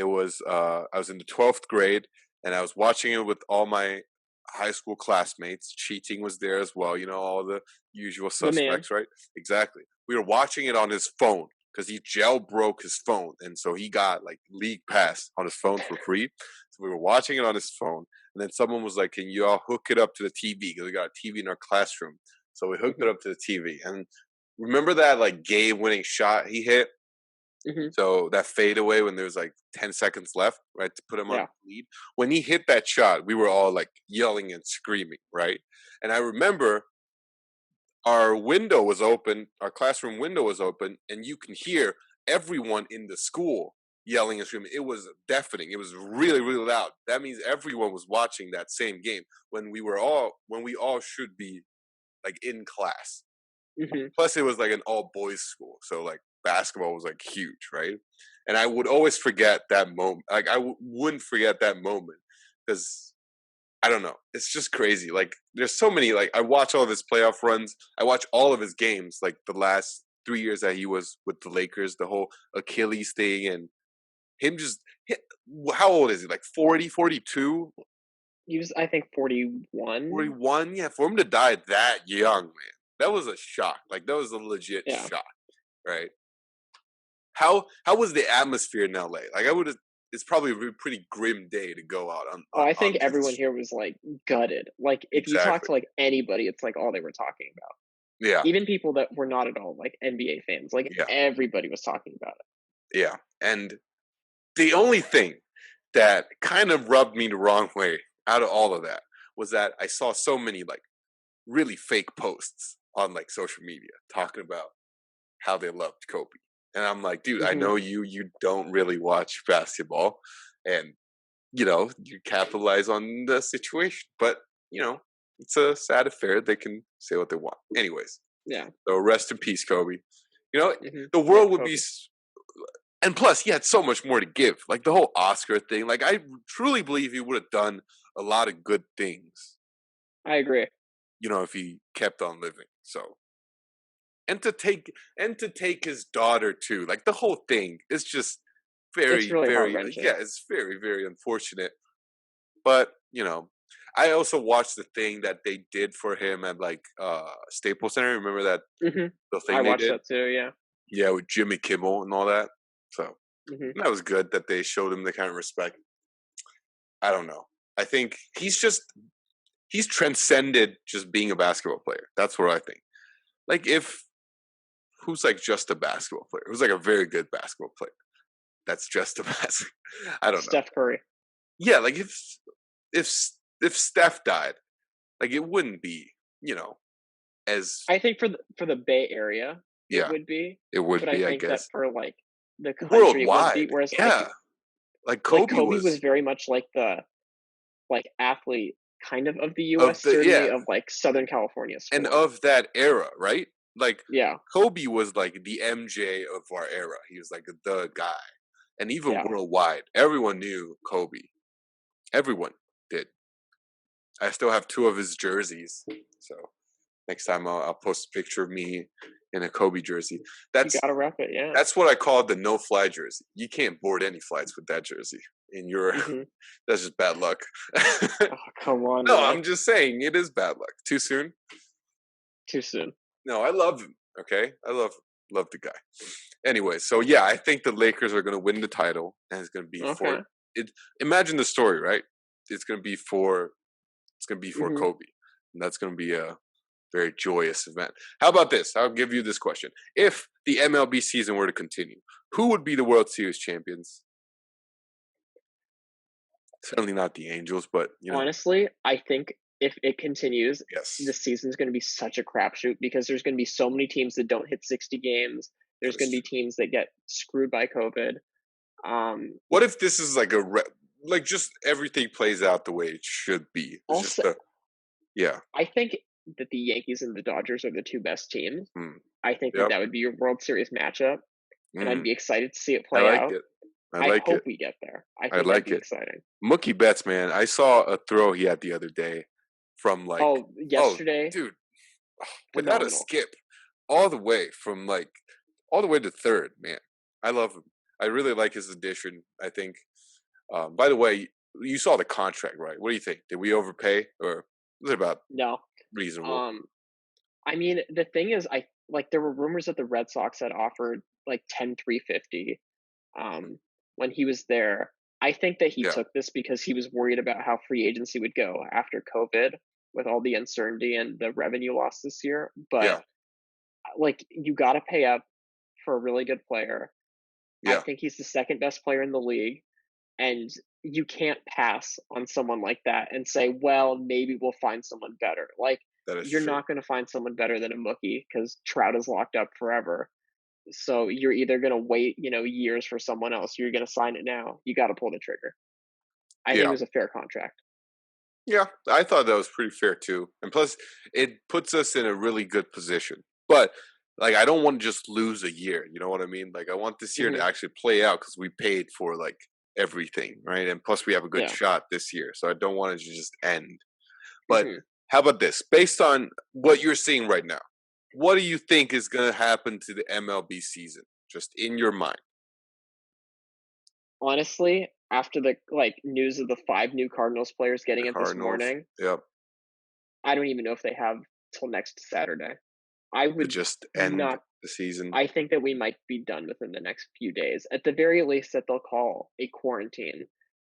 was I was in the 12th grade and I was watching it with all my high school classmates. Cheating was there as well, all the usual The man. suspects, right? Exactly. We were watching it on his phone because he jailbroke his phone, and so he got league pass on his phone for free. So we were watching it on his phone, and then someone was like, "Can you all hook it up to the TV?" Because we got a TV in our classroom. So we hooked it Hmm. up to the TV, and remember that game winning shot he hit? Hmm. So that fadeaway when there was 10 seconds left, right, to put him on Yeah. the lead. When he hit that shot, we were all yelling and screaming, right? And I remember our window was open, our classroom window was open, and you can hear everyone in the school yelling and screaming. It was deafening. It was really, really loud. That means everyone was watching that same game when we all should be in class. Hmm. Plus, it was an all boys school, so basketball was huge, right? And I would always forget that moment. Wouldn't forget that moment because I don't know. It's just crazy. There's so many. I watch all of his playoff runs. I watch all of his games. The last 3 years that he was with the Lakers, the whole Achilles thing, and him just. How old is he? 40, 42, He was, I think, 41. 41? Yeah, for him to die that young, man, that was a shock. That was a legit Yeah. shock, right? How was the atmosphere in LA? I would. It's probably a pretty grim day to go out Oh, I think onto the everyone here was gutted. If you talk exactly. to anybody, it's all they were talking about. Yeah, Even people that were not at all NBA fans, yeah, everybody was talking about yeah. And the only thing that kind of rubbed me the wrong way out of all of that was that I saw so many really fake posts on social media talking about how they loved Kobe. And I'm like, dude, it. I Hmm. know you don't really watch basketball and you capitalize on the situation. But, it's a sad affair. They can say what they want. Anyways, Yeah. so rest in peace, Kobe. You know, Hmm. the Rip world would be Kobe. and plus he had so much more to give. The whole Oscar thing. I truly believe he would have done a lot of good things, I agree. if he kept on living. So, and to take his daughter too, like the whole thing is just It's very, really very, heart-wrenching. yeah, it's very, very unfortunate. But I also watched the thing that they did for him at like Staples Center. Remember that hmm the I thing they watched did? that too. Yeah. Yeah, with Jimmy Kimmel and all that. So hmm that was good that they showed him the kind of respect. I don't know. I think he's transcended just being a basketball player. That's what I think. Like if who's like just a basketball player? Who's like a very good basketball player? That's just a basketball. I don't know. Steph Curry. Yeah, like if if Steph died, like it wouldn't be, as I think for the Bay Area, it yeah, would be, it would but I be, I think that guess. for like the country, it wouldn't be. Worldwide. Whereas Yeah. Like like Kobe Kobe was was very much like the like athlete kind of the of U.S. the certainly yeah, of like Southern California and sports. of that era, right? Like Yeah, Kobe was like the MJ of our era. He was like the guy. And even yeah. worldwide, everyone knew Kobe. Everyone did. I still have two of his jerseys. So next time I'll post a picture of me in a Kobe jersey. You That's gotta rep it. Yeah. that's what I call the no fly jersey. You can't board any flights with that jersey. In Europe, hmm that's just bad luck. Oh, come on, No, man. I'm just saying it is bad luck. Too soon? Too soon. No, I love him. Okay, I love the guy. Anyway, so yeah, I think the Lakers are going to win the title, and it's going to be for Okay. it. Imagine the story, right? It's going to be for hmm Kobe, and that's going to be a very joyous event. How about this? I'll give you this question: if the MLB season were to continue, who would be the World Series champions? Certainly not the Angels, but Honestly, I think if it continues, yes, the season's going to be such a crapshoot because there's going to be so many teams that don't hit 60 games. that There's is going to be true. teams that get screwed by COVID. What if this is like like just everything plays out the way it should be? It's just Also, the yeah. I think that the Yankees and the Dodgers are the two best teams. Hmm. I think that Yep. that would be your World Series matchup, and I'd Mm. be excited to see it I play like out. it. I I like hope it. we get there. I I think that'd like be it. exciting. Mookie Betts, man. I saw a throw he had the other day from like, Oh, oh, yesterday, dude, without a phenomenal. skip, all the way from like, all the way to third. Man, I love him. I really like his addition. I think. By the way, you saw the contract, right? What do you think? Did we overpay, or was it about No, reasonable? um, I mean the thing is, I like there were rumors that the Red Sox had offered like 10,350 when he was there. I think that he Yeah, took this because he was worried about how free agency would go after COVID with all the uncertainty and the revenue loss this year. But yeah, like, you got to pay up for a really good player. I yeah. think he's the second best player in the league, and you can't pass on someone like that and say, well, maybe we'll find someone better. Like, That is you're true. not going to find someone better than a Mookie because Trout is locked up forever. So you're either going to wait, years for someone else. You're going to sign it now. You got to pull the trigger. I think it Yeah. was a fair contract. Yeah, I thought that was pretty fair too. And plus, it puts us in a really good position. But like, I don't want to just lose a year. You know what I mean? Like, I want this year to hmm actually play out because we paid for like everything, right? And plus, we have a good Yeah. shot this year, so I don't want it to just end. But hmm how about this? Based on what you're seeing right now, what do you think is going to happen to the MLB season? Just in your mind. Honestly, after the news of the 5 new Cardinals players getting The it this Cardinals. morning, Yep. I don't even know if they have till next Saturday. I To would just end not. the season. I think that we might be done within the next few days. At the very least, that they'll call a quarantine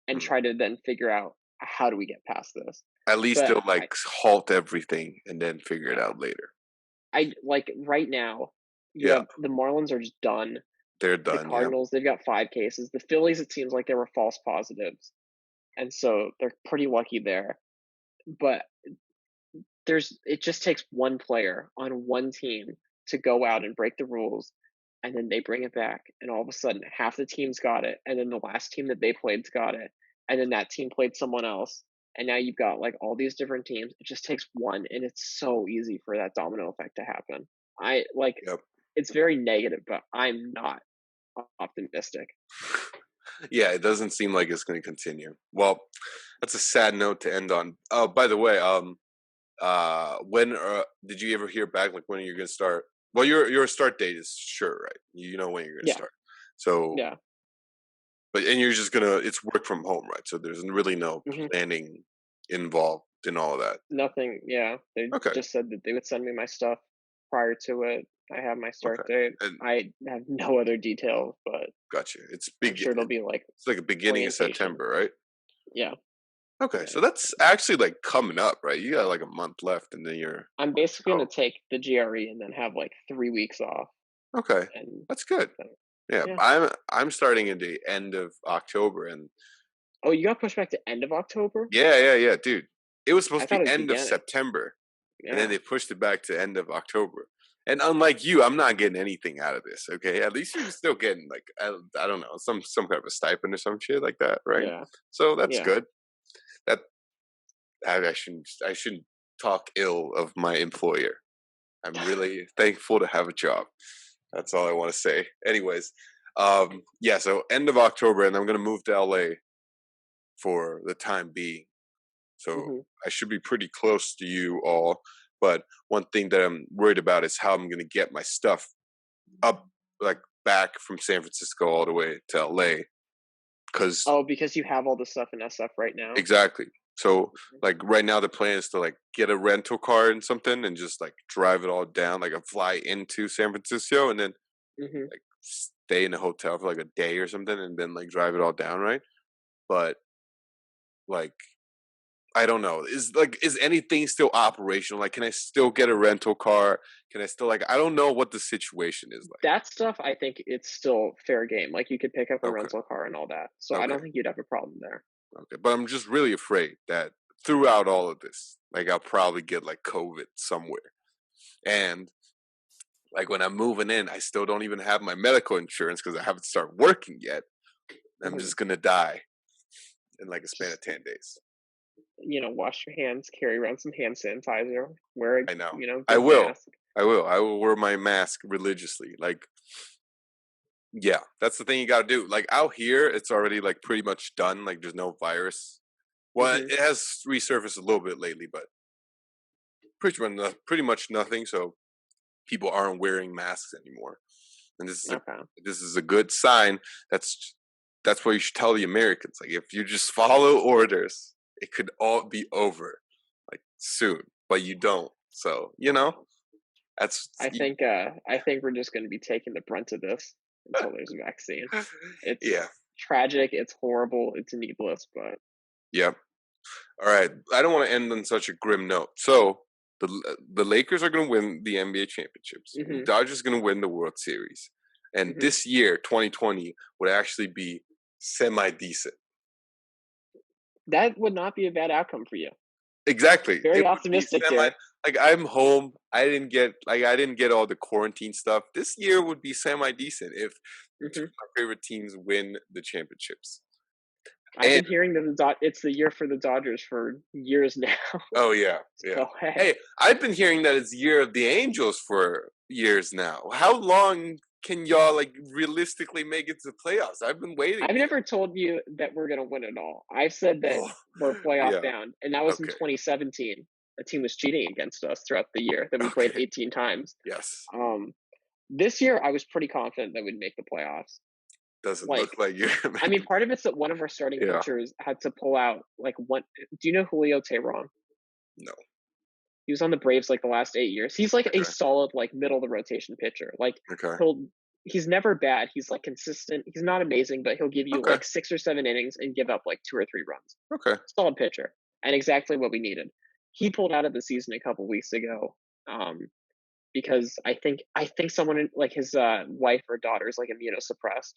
and Hmm. try to then figure out how do we get past this. At least But they'll like halt everything and then figure it yeah, out later. I like right now. You Yeah, have the Marlins are just done. they're The done. Yeah, Cardinals, they've got 5 cases. The Phillies, it seems like there were false positives, and so they're pretty lucky there. But it just takes one player on one team to go out and break the rules, and then they bring it back, and all of a sudden half the team's got it, and then the last team that they played's got it, and then that team played someone else, and now you've got like all these different teams. It just takes one, and it's so easy for that domino effect to happen. I like yep. it's very negative, but I'm not optimistic. Yeah, it doesn't seem like it's going to continue. Well, that's a sad note to end on. Oh, by the way, When did you ever hear back? Like when you're gonna start? Well, your start date is sure, right? You know when you're gonna Yeah, start. So, yeah. but and you're just gonna it's work from home, right? So there's really no hmm planning involved in all of that. Nothing. Yeah, they Okay, just said that they would send me my stuff prior to it. I have my start okay, date. and I have no other details, but gotcha. It's I'm big. sure it'll be like It's like a beginning of orientation. September, right? Yeah, Okay, yeah. so that's actually like coming up, right? You got like a month left, and then you're I'm ready to basically gonna go. take the GRE and then have like 3 weeks off, Okay, and that's good. then, Yeah, yeah. I'm starting in the end of October, and Oh, you got pushed back to end of October? yeah, dude. It was I supposed to thought be it was end of beginning. September, and then Yeah, they pushed it back to end of October. And unlike you, I'm not getting anything out of this. Okay, at least you're still getting like I don't know some kind of a stipend or some shit like that, right? yeah, So that's yeah. good. That I shouldn't talk ill of my employer. I'm really thankful to have a job. That's all I want to say. Anyways, yeah. So end of October, and I'm gonna move to LA for the time being. So hmm I should be pretty close to you all. But one thing that I'm worried about is how I'm gonna get my stuff up, like back from San Francisco all the way to LA. Cause Oh, because you have all the stuff in SF right now. exactly. So like right now the plan is to like get a rental car and something and just like drive it all down, like a fly into San Francisco and then hmm like stay in a hotel for like a day or something and then like drive it all down, right? But like I don't know. Is anything still operational? Like can I still get a rental car? Can I still like I don't know what the situation is like. That stuff, I think it's still fair game. Like you could pick up a Okay. rental car and all that. So I Okay. don't think you'd have a problem there. Okay. But I'm just really afraid that throughout all of this, like I'll probably get like COVID somewhere. And like when I'm moving in, I still don't even have my medical insurance because I haven't started working yet. I'm hmm just gonna die in like a span of Just 10 days. wash your hands, carry around some hand sanitizer, wear a I know. I good will. mask. I will. I will wear my mask religiously. Like, yeah, that's the thing you gotta do. Like out here, it's already like pretty much done. Like there's no virus. Well, hmm it has resurfaced a little bit lately, but pretty much nothing. So people aren't wearing masks anymore, and Okay. this is a good sign. That's that's what you should tell the Americans. Like if you just follow orders, it could all be over like soon, but you don't. So that's I think we're just going to be taking the brunt of this until there's a vaccine. yeah, It's tragic, it's horrible, it's needless, but yeah. All right, I don't want to end on such a grim note. So the Lakers are going to win the NBA championships. The hmm Dodgers going to win the World Series, and hmm this year, 2020, would actually be semi decent. that would not be a bad outcome for you. Exactly. Very It would be optimistic semi here. like I'm home. I didn't get all the quarantine stuff. This year would be semi decent if two hmm of my favorite teams win the championships. I've And been hearing that it's the year for the Dodgers for years now. oh yeah, yeah. So hey, Hey, I've been hearing that it's year of the Angels for years now. How long can y'all like realistically make it to the playoffs? I've been waiting I've for never told you that we're gonna win it all. I've said that. that Oh, we're playoff yeah. bound, and that was in Okay. 2017. A team was cheating against us throughout the year that we played Okay. 18 times. Yes. Um, this year I was pretty confident that we'd make the playoffs. Doesn't Like, look like you're gonna I make mean, the part of it's that one of our starting yeah. pitchers had to pull out like one. Do you know Julio Teheran? No. He was on the Braves like the last 8 years. He's like a Okay. solid like middle of the rotation pitcher. Like Okay. he'll he's never bad. He's like consistent. He's not amazing, but he'll give you Okay. like 6 or 7 innings and give up like 2 or 3 runs. Okay. Solid pitcher and exactly what we needed. He pulled out of the season a couple weeks ago um, because I think someone like his wife or daughter is like immunosuppressed.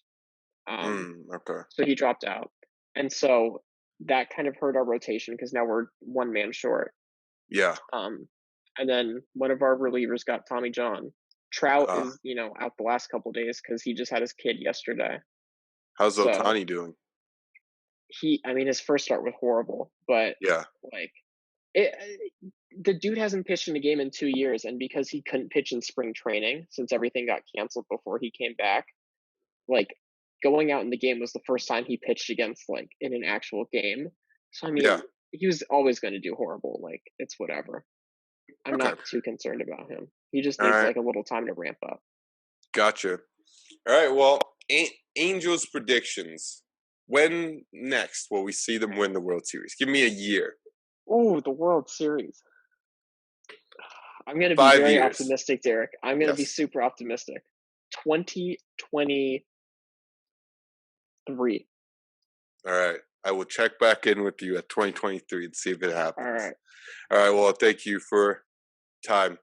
Okay. So he dropped out, and so that kind of hurt our rotation because now we're one man short. Yeah. Um, and then one of our relievers got Tommy John. Trout Uh, is out the last couple days because he just had his kid yesterday. how's So Otani doing? I mean, his first start was horrible, but Yeah. like it, the dude hasn't pitched in a game in 2 years, and because he couldn't pitch in spring training since everything got canceled before he came back, like going out in the game was the first time he pitched against like in an actual game. So I Yeah. mean, he was always going to do horrible. Like it's whatever. I'm Okay. not too concerned about him. He just All needs right. like a little time to ramp up. Gotcha. All right. Well, Angels predictions. When next will we see them win the World Series? Give me a year. Ooh, the World Series. I'm going to be 5 very years. optimistic, Derek. I'm going to be Yes. super optimistic. 2023. All right. I will check back in with you at 2023 and see if it happens. All right. All right. Well, thank you for time.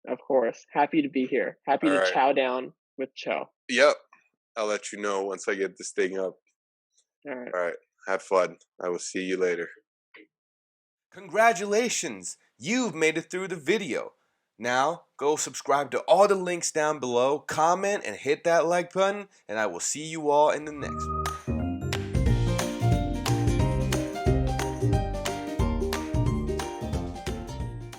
Of course. Happy to be here. Happy All to right. chow down with Cho. Yep. I'll let you know once I get this thing up. All right. All right. Have fun. I will see you later. Congratulations! You've made it through the video. Now, go subscribe to all the links down below, comment, and hit that like button, and I will see you all in the next one.